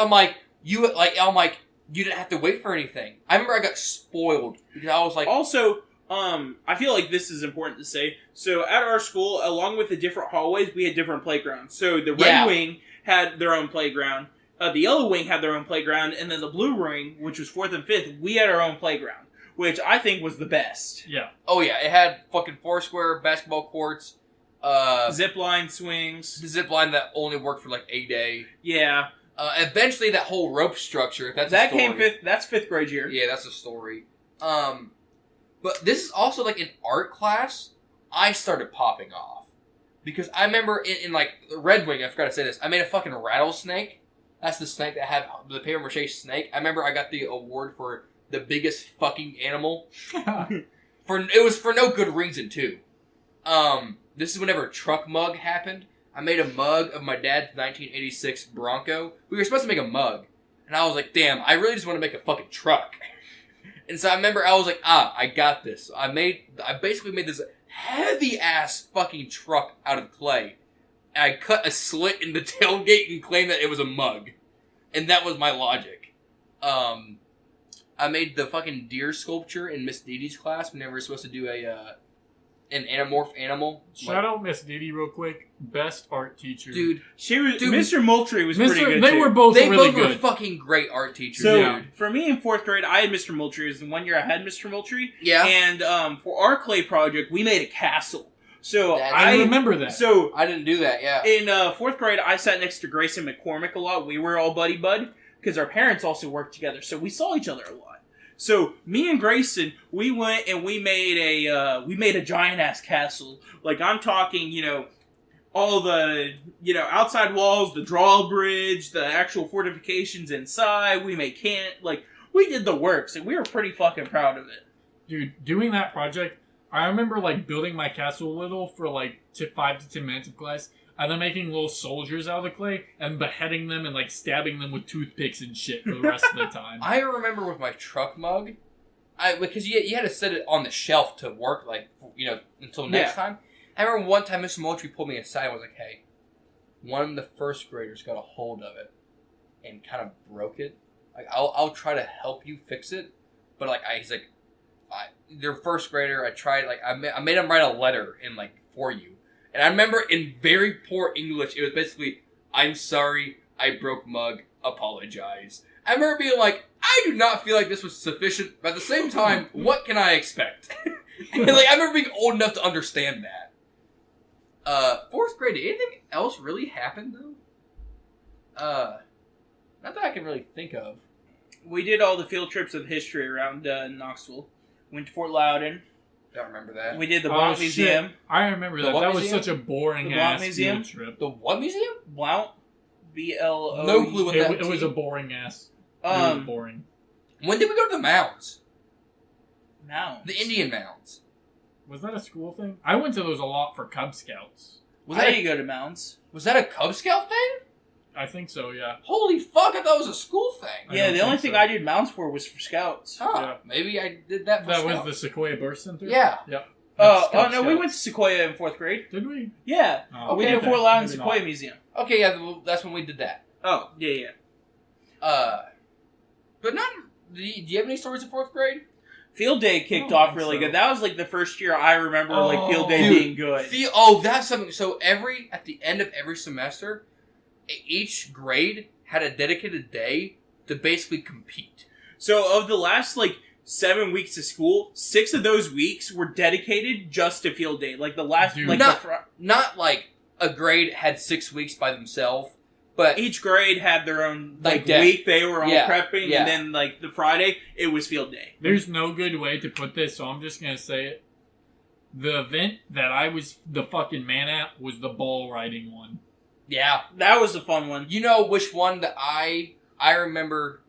you didn't have to wait for anything. I remember I got spoiled because I was like... Also, I feel like this is important to say. So at our school, along with the different hallways, we had different playgrounds. So the red wing had their own playground. The yellow wing had their own playground. And then the blue wing, which was 4th and 5th, we had our own playground. which I think was the best. Yeah. Oh yeah, it had fucking foursquare basketball courts, Zip line swings. the zip line that only worked for like a day. Yeah. Eventually, that whole rope structure. That's That a story. came fifth. That's fifth grade year. Yeah, that's a story. But this is also like in art class. I started popping off because I remember in like Red Wing. I forgot to say this. I made a fucking rattlesnake. That's the snake that had the paper mache snake. I remember I got the award for the biggest fucking animal. It was for no good reason too. This is whenever truck mug happened. I made a mug of my dad's 1986 Bronco. We were supposed to make a mug, and I was like, "Damn, I really just want to make a fucking truck." And so I remember I was like, I got this. I basically made this heavy ass fucking truck out of clay. And I cut a slit in the tailgate and claimed that it was a mug. And that was my logic. I made the fucking deer sculpture in Miss Dee Dee's class when they were supposed to do an anamorph animal. Shout out Miss Dee Dee real quick. Best art teacher. Dude, Mr. Moultrie was pretty good They too. were both they really both were good. fucking great art teachers, So dude. for me in fourth grade, I had Mr. Moultrie. It was the 1 year I had Mr. Moultrie. Yeah. And for our clay project, we made a castle. So I remember that. So I didn't do that, yeah. in fourth grade, I sat next to Grayson McCormick a lot. We were all buddy-bud because our parents also worked together, so we saw each other a lot. So me and Grayson, we went and we made a giant ass castle. Like I'm talking, all the outside walls, the drawbridge, the actual fortifications inside. We made we did the works, and we were pretty fucking proud of it. Dude, doing that project, I remember building my castle a little for 5 to 10 minutes of class, and then making little soldiers out of the clay and beheading them and stabbing them with toothpicks and shit for the rest of the time. I remember with my truck mug, because you had to set it on the shelf to work, until next time. I remember one time Mr. Moultrie pulled me aside and was like, "Hey, one of the first graders got a hold of it and kind of broke it. I'll try to help you fix it, but he's like, they're first grader. I tried, I made him write a letter for you." And I remember in very poor English, it was basically, "I'm sorry, I broke mug, apologize." I remember being like, I do not feel like this was sufficient, but at the same time, what can I expect? And, I remember being old enough to understand that. Fourth grade, did anything else really happen, though? Not that I can really think of. We did all the field trips of history around Knoxville. Went to Fort Loudon. Don't remember that. We did the Blount Museum. Shit. I remember The that. what That was museum? such a boring The Blount ass Museum? field trip. The what museum? Blount. BLO. No clue what that It was a boring ass. It was boring. When did we go to the mounds? Mounds. The Indian mounds. Was that a school thing? I went to those a lot for Cub Scouts. Was I that didn't go to Mounds. was that a Cub Scout thing? I think so, yeah. Holy fuck! I thought it was a school thing. I Yeah, don't the only think thing so. I did Mounds for was for Scouts. Huh? Yeah. Maybe I did that for That Scouts. was the Sequoia Birth Center? Yeah. Yep. Oh That's no, Cub we Scouts. went to Sequoia in fourth grade. Did we? Yeah, Oh, we okay, did Fort Loudon maybe Sequoia not. Museum. Okay, yeah, well, that's when we did that. Oh, yeah. But not. Do you have any stories of fourth grade? Field day kicked I don't off think really so. good. That was the first year I remember field day Dude, being good. That's something. So at the end of every semester, each grade had a dedicated day to basically compete. So of the last 7 weeks of school, 6 of those weeks were dedicated just to field day. The last Dude. Not like a grade had 6 weeks by themselves, but each grade had their own day. week they were all Yeah, prepping, yeah. and then the Friday it was field day. There's no good way to put this, so I'm just going to say it. The event that I was the fucking man at was the ball riding one. yeah. That was a fun one. You know which one that I remember?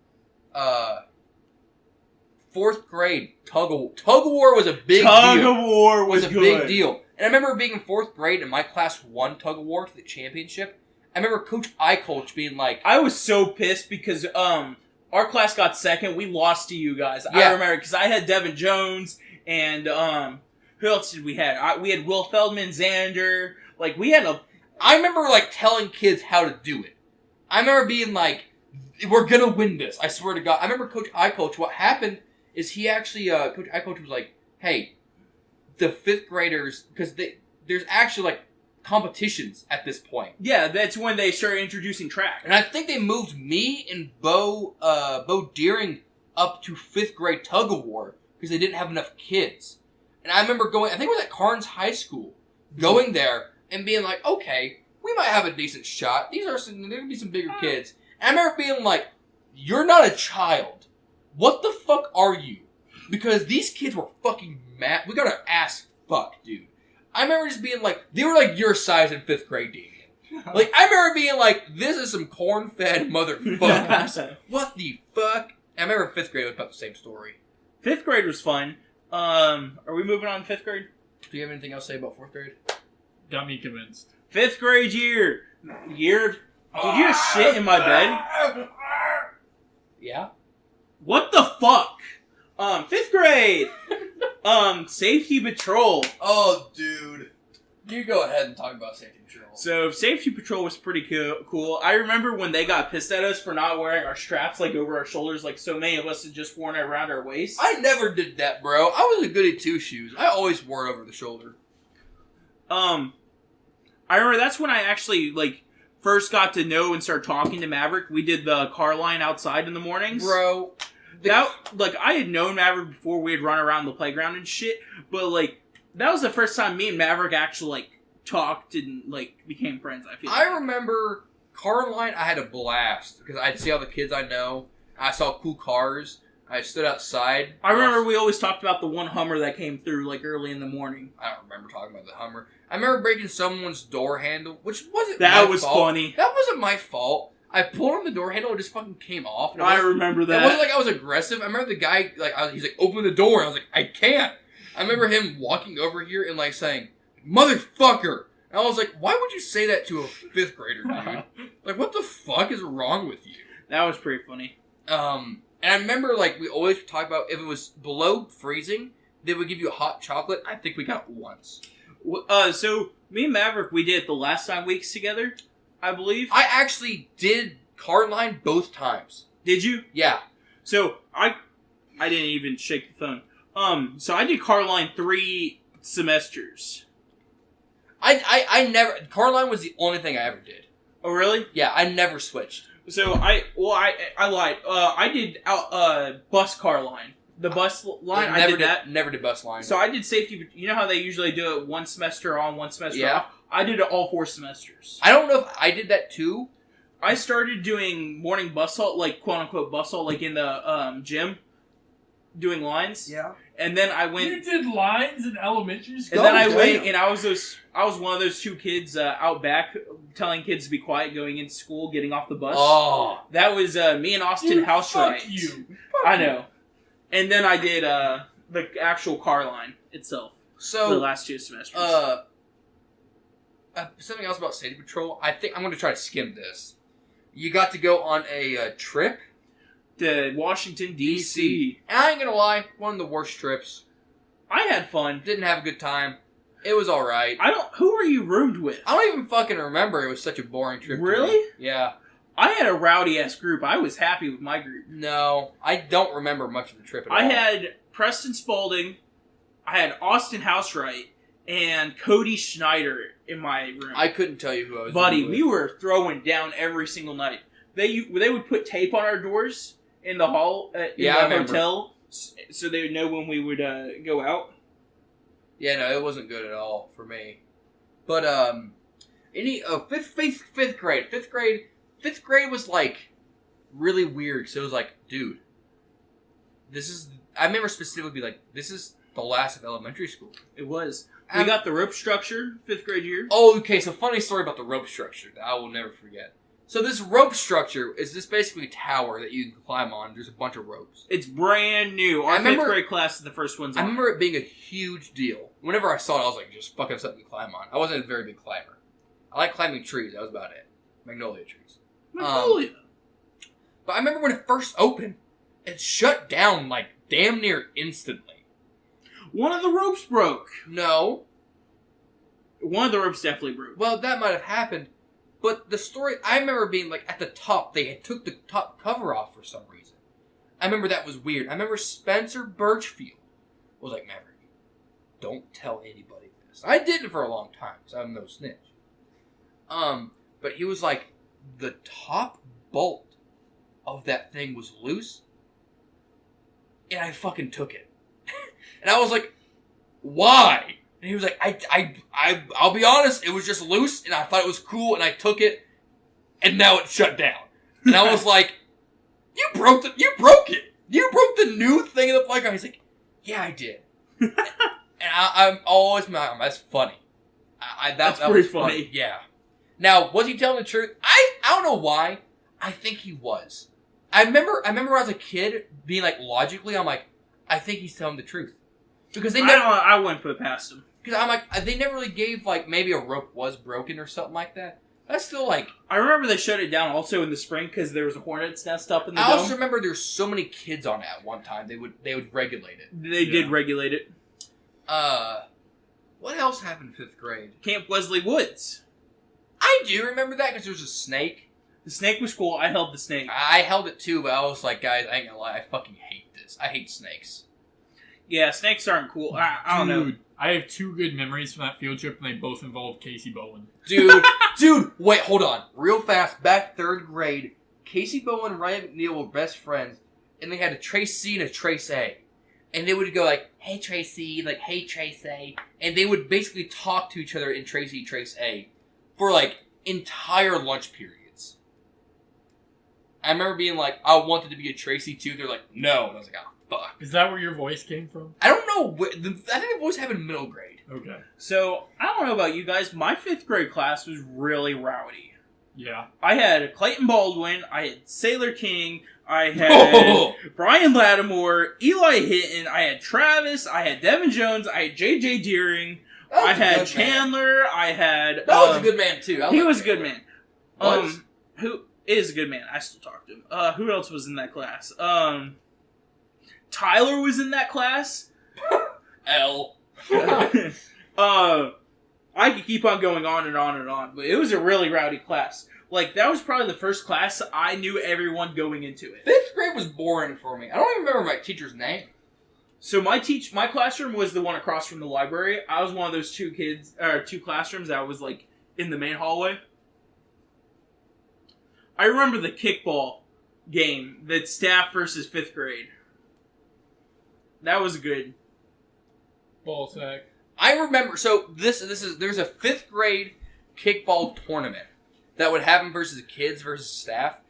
Fourth grade tug of war was a big Tug deal. of war Was was a good. big deal. And I remember being in fourth grade and my class won tug of war to the championship. I remember Coach Coach being like, I was so pissed because our class got second. We lost to you guys. Yeah. I remember because I had Devin Jones and who else did we have? We had Will Feldman, Xander. We had a. I remember telling kids how to do it. I remember being like, we're gonna win this. I swear to God. I remember Coach Coach. What happened is he actually, Coach Coach was like, hey, the fifth graders, because there's actually competitions at this point. Yeah, that's when they started introducing track. And I think they moved me and Bo Deering up to fifth grade tug of war because they didn't have enough kids. And I remember going, I think it was at Carnes High School, going there and being like, okay, we might have a decent shot. There going to be some bigger kids. And I remember being like, you're not a child. What the fuck are you? Because these kids were fucking mad. We got our ass fucked, dude. I remember just being like, they were like your size in 5th grade, Damien. Like, I remember being like, this is some corn-fed motherfuckers. What the fuck? I remember 5th grade was about the same story. 5th grade was fun. Are we moving on to 5th grade? Do you have anything else to say about 4th grade? Got me convinced. 5th grade year. Did you just shit in my bed? Yeah. What the fuck? 5th grade. Safety patrol. Oh, dude. You go ahead and talk about safety patrol. So, safety patrol was pretty cool. I remember when they got pissed at us for not wearing our straps, like, over our shoulders, like so many of us had just worn it around our waist. I never did that, bro. I was a goody two-shoes. I always wore it over the shoulder. I remember that's when I actually, like, first got to know and start talking to Maverick. We did the car line outside in the mornings. Bro. I had known Maverick before we had run around the playground and shit, but, like, that was the first time me and Maverick actually, like, talked and, like, became friends, I feel like. I remember car line, I had a blast, because I'd see all the kids I know, I saw cool cars, I stood outside. I remember we always talked about the one Hummer that came through, like, early in the morning. I don't remember talking about the Hummer. I remember breaking someone's door handle, which wasn't That my was fault. funny. That wasn't my fault. I pulled on the door handle, it just fucking came off. And I remember that. It wasn't like I was aggressive. I remember the guy, like, he's like, open the door. And I was like, I can't. I remember him walking over here and, like, saying, motherfucker. And I was like, why would you say that to a 5th grader, dude? Like, what the fuck is wrong with you? That was pretty funny. And I remember, like, we always talk about if it was below freezing, they would give you a hot chocolate. I think we got it once. So, me and Maverick, we did it the last 9 weeks together, I believe. I actually did car line both times. Did you? Yeah. So, I didn't even shake the phone. So I did car line 3 semesters. I never, car line was the only thing I ever did. Oh, really? Yeah, I never switched. So I lied. I did bus car line. The bus line, I did that. Never did bus line. So I did safety. You know how they usually do it 1 semester on, 1 semester Yeah. off? I did it all 4 semesters. I don't know if I did that too. I started doing morning bus halt, like quote unquote bus halt, like in the gym, doing lines. Yeah. And then I went. You did lines in elementary school? And then I went, and I was one of those 2 kids out back telling kids to be quiet going into school, getting off the bus. Oh. That was me and Austin Housewright. Fuck you. I know. And then I did the actual car line itself for the So, last 2 semesters. something else about Safety Patrol. I think I'm going to try to skim this. You got to go on a trip to Washington, D.C. And I ain't going to lie, one of the worst trips. I had fun. Didn't have a good time. It was alright. Who were you roomed with? I don't even fucking remember. It was such a boring trip. Really? To me. Yeah. I had a rowdy-ass group. I was happy with my group. No, I don't remember much of the trip at all. I had Preston Spaulding, I had Austin Housewright, and Cody Schneider in my room. I couldn't tell you who I was Buddy, with. we were throwing down every single night. They would put tape on our doors in the hall at Yeah, I the remember. hotel, so they would know when we would go out. Yeah, no, it wasn't good at all for me. But fifth grade was like really weird. Because it was like, dude, this is. I remember specifically like, this is the last of elementary school. It was. We got the rope structure 5th grade year. Oh, okay. So funny story about the rope structure that I will never forget. So this rope structure is this basically tower that you can climb on. There's a bunch of ropes. It's brand new. Our 5th grade class is the first ones on. I remember it being a huge deal. Whenever I saw it, I was like, just fucking something to climb on. I wasn't a very big climber. I like climbing trees. That was about it. Magnolia trees. Magnolia. But I remember when it first opened, it shut down like damn near instantly. One of the ropes broke. No. One of the ropes definitely broke. Well, that might have happened. But the story, I remember being like at the top, they had took the top cover off for some reason. I remember that was weird. I remember Spencer Birchfield was like, Maverick, don't tell anybody this. I didn't for a long time, because I'm no snitch. But he was like, the top bolt of that thing was loose, and I fucking took it. And I was like, why? And he was like, I'll be honest, it was just loose, and I thought it was cool, and I took it, and now it's shut down. And I was like, you broke it. You broke the new thing in the playground. He's like, yeah, I did. And I'm always mad. That's funny. That's pretty was funny. Yeah. Now, was he telling the truth? I don't know why. I think he was. I remember as a kid being like, logically, I'm like, I think he's telling the truth. Because they never, I wouldn't put it past him. because I'm like, they never really gave, like, maybe a rope was broken or something like that. That's still like... I remember they shut it down also in the spring because there was a hornet's nest up in the dome. I also remember there's so many kids on it at one time. They would regulate it. They did regulate it. What else happened in 5th grade? Camp Wesley Woods. I do remember that because there was a snake. The snake was cool. I held the snake. I held it too, but I was like, guys, I ain't gonna lie, I fucking hate this. I hate snakes. Yeah, snakes aren't cool. I don't know. Dude, I have 2 good memories from that field trip, and they both involve Casey Bowen. Dude, wait, hold on. Real fast, back 3rd grade, Casey Bowen and Ryan McNeil were best friends, and they had a Trace C and a Trace A. And they would go like, hey Tracy, like, hey Trace A. And they would basically talk to each other in Tracy, Trace A for like entire lunch periods. I remember being like, I wanted to be a Tracy too. They're like, no. And I was like, oh, fuck. Is that where your voice came from? I don't know. I think the boys have in middle grade. Okay. So, I don't know about you guys. My 5th grade class was really rowdy. Yeah. I had Clayton Baldwin. I had Sailor King. I had Brian Lattimore, Eli Hinton. I had Travis. I had Devin Jones. I had J.J. Deering. I had Chandler. Man. I had... That was a good man, too. He was a good man. Who is a good man. I still talk to him. Who else was in that class? Tyler was in that class. L. I could keep on going on and on and on, but it was a really rowdy class. Like, that was probably the first class I knew everyone going into it. 5th grade was boring for me. I don't even remember my teacher's name. So my classroom was the one across from the library. I was one of those 2 classrooms that was, like, in the main hallway. I remember the kickball game, that staff versus 5th grade. That was good. Ball sack. I remember, so there's a 5th grade kickball tournament that would happen versus kids versus staff.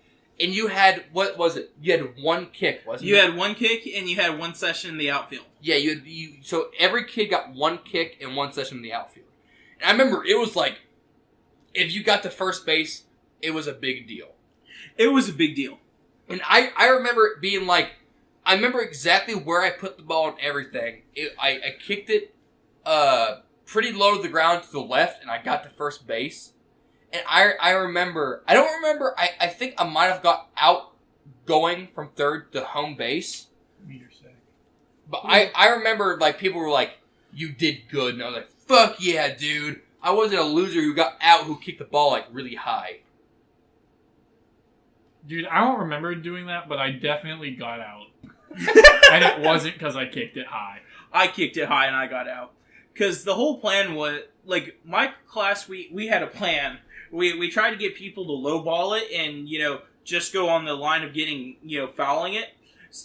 And you had, what was it? You had 1 kick, wasn't it? You had 1 kick and you had 1 session in the outfield. Yeah, so every kid got 1 kick and 1 session in the outfield. And I remember it was like, if you got to first base, it was a big deal. It was a big deal. And I remember it being like, I remember exactly where I put the ball and everything. I kicked it pretty low to the ground to the left, and I got to first base. And I remember, I think I might have got out going from third to home base. But I remember, like, people were like, you did good. And I was like, fuck yeah, dude. I wasn't a loser who got out who kicked the ball, like, really high. Dude, I don't remember doing that, but I definitely got out. And it wasn't because I kicked it high. I kicked it high and I got out. Because the whole plan was, like, my class, we had a plan. We tried to get people to lowball it and, just go on the line of getting, fouling it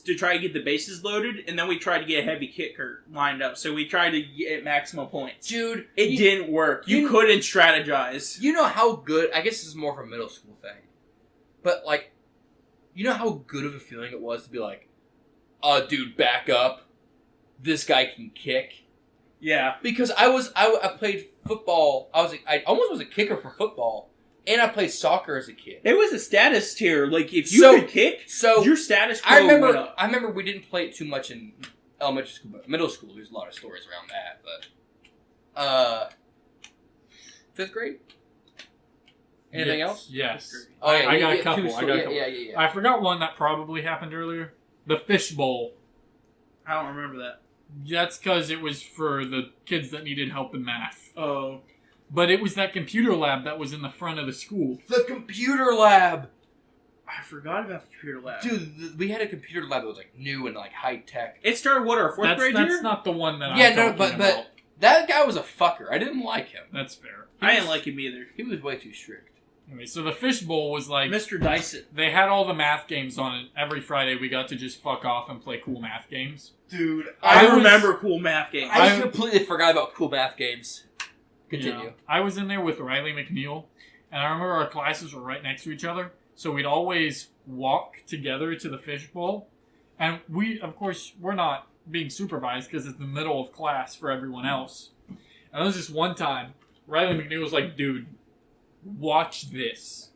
to try to get the bases loaded. And then we tried to get a heavy kicker lined up. So we tried to get maximum points. Dude. It didn't work. You couldn't strategize. You know how good, I guess this is more of a middle school thing. But, like, you know how good of a feeling it was to be like, oh, dude, back up. This guy can kick. Yeah. Because I played football. I almost was a kicker for football. And I played soccer as a kid. It was a status tier. Like, if you could kick, your status quo went up. I remember we didn't play it too much in elementary school, but middle school, there's a lot of stories around that. But, 5th grade? Anything else? Yes. Oh, yeah, I got a couple. Yeah. I forgot one that probably happened earlier. The fish bowl. I don't remember that. That's because it was for the kids that needed help in math. Oh. But it was that computer lab that was in the front of the school. The computer lab! I forgot about the computer lab. Dude, we had a computer lab that was, like, new and, like, high-tech. It started, our 4th grade year? That's not the one that I'm talking about. But that guy was a fucker. I didn't like him. That's fair. I didn't like him either. He was way too strict. Anyway, so the fishbowl was like... Mr. Dyson. They had all the math games on it. Every Friday we got to just fuck off and play cool math games. Dude, I remember cool math games. I completely forgot about cool math games. Continue. Yeah. I was in there with Riley McNeil, and I remember our classes were right next to each other, so we'd always walk together to the fishbowl. And we, of course, we're not being supervised because it's the middle of class for everyone else. And there was just one time, Riley McNeil was like, dude, watch this.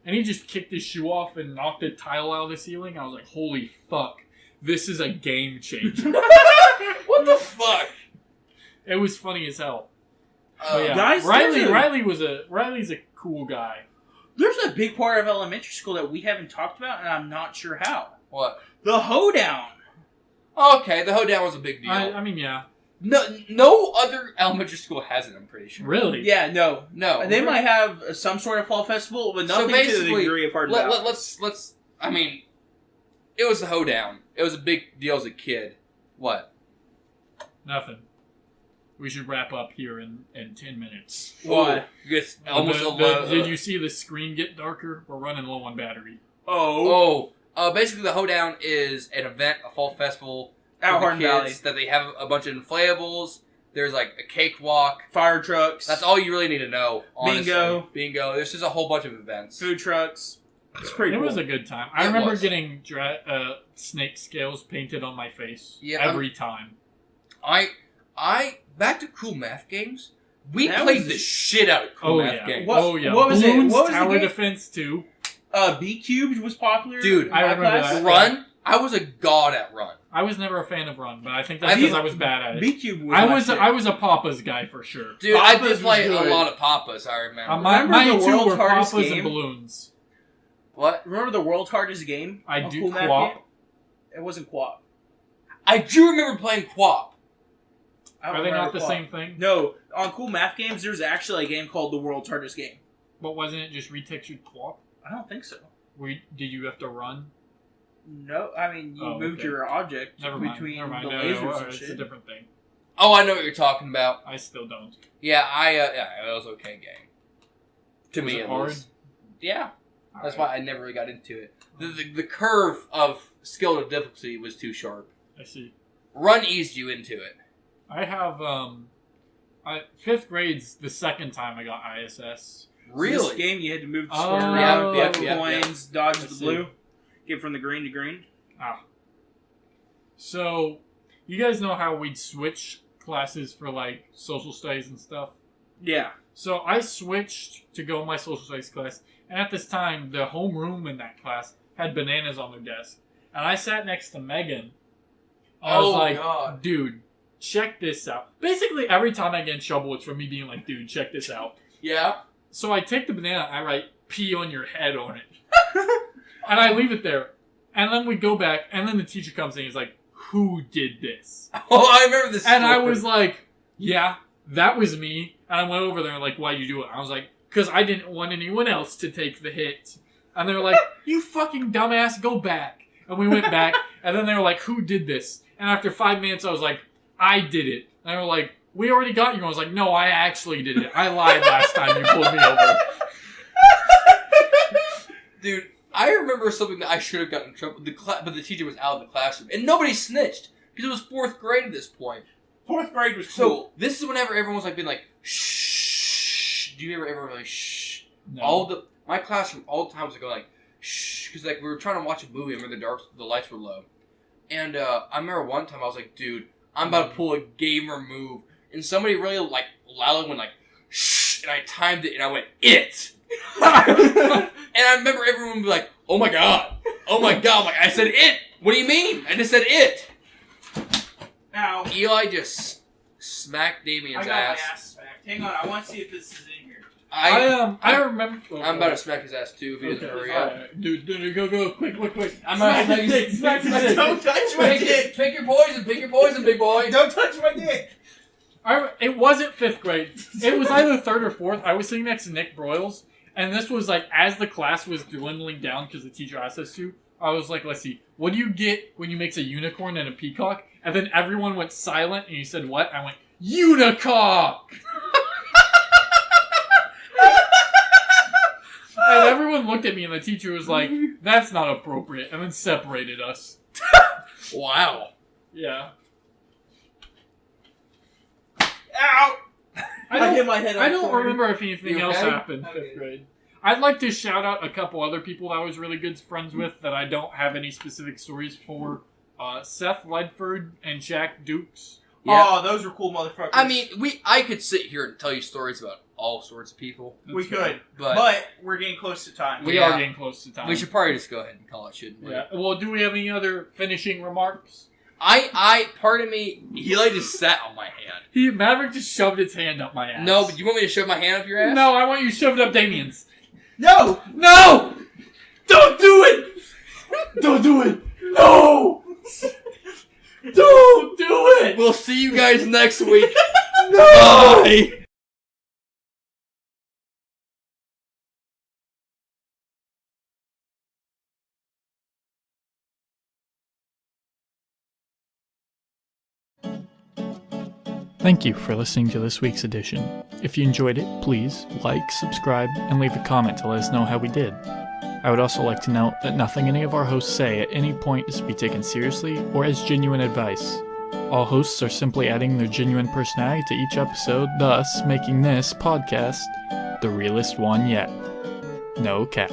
And he just kicked his shoe off and knocked a tile out of the ceiling. I was like, holy fuck. This is a game changer. What the fuck? It was funny as hell. Yeah. Guys, Riley's a cool guy. There's a big part of elementary school that we haven't talked about, and I'm not sure how. What? The hoedown. Okay, the hoedown was a big deal. I mean, yeah. No other elementary school has it, I'm pretty sure. Really? Yeah, no. No. They might have some sort of fall festival, but nothing to the degree of Hard Out. Let's. I mean, it was the hoedown. It was a big deal as a kid. What? Nothing. We should wrap up here in 10 minutes. What? Did you see the screen get darker? We're running low on battery. Basically the hoedown is an event, a fall festival Out for Horn the kids Valley. that they have a bunch of inflatables. There's like a cakewalk. Fire trucks. That's all you really need to know, honestly. Bingo. There's just a whole bunch of events. Food trucks. It's pretty It cool. was a good time. I remember getting snake scales painted on my face every time. Back to cool math games. We That played was the shit out of cool math games. What was it? Balloons, What was the Tower game? Defense 2. B Cubed was popular. Dude, in I my remember class. that. Run? I was a god at Run. I was never a fan of Run, but I think that's because I was bad at it. B Cubed was I was a Papa's guy for sure. Dude, Papa's I did play was a good. lot of Papas, I remember. Remember My the two world's were hardest Papas game? and balloons. What? Remember the world's hardest game? I on do Cool Math Quap. Game? It wasn't Quap. I do remember playing Quap. I don't Are they not remember the Quap. same thing? No, on Cool Math Games, there's actually a game called the world's hardest game. But wasn't it just retextured Quap? I don't think so. Did you have to run? No, I mean, you moved your object between the lasers and It's shit. a different thing. Oh, I know what you're talking about. I still don't. Yeah, it was okay game. To Was me, it it hard? was. Yeah, that's Alright. why I never really got into it. The curve of skill to difficulty was too sharp. I see. Run eased you into it. I have 5th grade's the second time I got ISS. Really? This game, you had to move the square Oh, around, yep, flip yep, coins, dodge I the see. blue, get from the green to green. So, you guys know how we'd switch classes for like social studies and stuff? Yeah. So I switched to go in my social studies class, and at this time, the homeroom in that class had bananas on their desk. And I sat next to Megan. I was like, God. dude, check this out. Basically, every time I get in trouble, it's from me being like, dude, check this out. Yeah. So I take the banana, I write, pee on your head on it. And I leave it there. And then we go back, and then the teacher comes in and he's like, who did this? Oh, I remember this. And I story. was like, yeah, that was me. And I went over there and like, why'd you do it? I was like, because I didn't want anyone else to take the hit. And they were like, you fucking dumbass, go back. And we went back, and then they were like, who did this? And after 5 minutes, I was like, I did it. And they were like, we already got you. I was like, no, I actually did it. I lied last time you pulled me over. Dude, I remember something that I should have gotten in trouble. But the teacher was out of the classroom, and nobody snitched because it was 4th grade at this point. 4th grade was So cool. this is whenever everyone was like being like, shh. Do you ever like shh? No. My classroom all the time was go like shh, because like we were trying to watch a movie and the lights were low, and I remember one time I was like, dude, I'm about to pull a gamer move, and somebody really like loudly went like shh, and I timed it and I went it. And I remember everyone would be like, oh my god. I'm like, I said it. What do you mean? I just said it. Now, Eli just smacked Damien's I got ass. my ass smacked. Hang on, I want to see if this is in here. I remember. I'm about to smack his ass too if he doesn't hurry up. Alright. Dude, go, quick. I'm about to smack his dick. Smack his dick. Don't touch my dick. Pick your poison, big boy. Don't touch my dick. It wasn't 5th grade. It was either 3rd or 4th. I was sitting next to Nick Broyles, and this was like as the class was dwindling down because the teacher asked us to. I was like, let's see, what do you get when you mix a unicorn and a peacock? And then everyone went silent, and you said what? I went, unicock! looked at me and the teacher was like, "That's not appropriate," and then separated us. Wow. Yeah. Ow! I hit my head on I the don't corner. remember if anything You else okay? happened in 5th grade. I'd like to shout out a couple other people that I was really good friends with that I don't have any specific stories for. Seth Ledford and Jack Dukes. Yeah. Oh, those were cool motherfuckers. I mean, I could sit here and tell you stories about all sorts of people. we That's fair. could, But, but we're getting close to time. We Yeah. are getting close to time. we should probably just go ahead and call it, shouldn't we? Yeah. Well, do we have any other finishing remarks? Part of me, he like just sat on my hand. Maverick just shoved its hand up my ass. No, but you want me to shove my hand up your ass? No, I want you to shove it up Damien's. No! No! Don't do it! Don't do it! No! Don't do it! We'll see you guys next week. No! Bye! Thank you for listening to this week's edition. If you enjoyed it, please like, subscribe, and leave a comment to let us know how we did. I would also like to note that nothing any of our hosts say at any point is to be taken seriously or as genuine advice. All hosts are simply adding their genuine personality to each episode, thus making this podcast the realest one yet. No cap.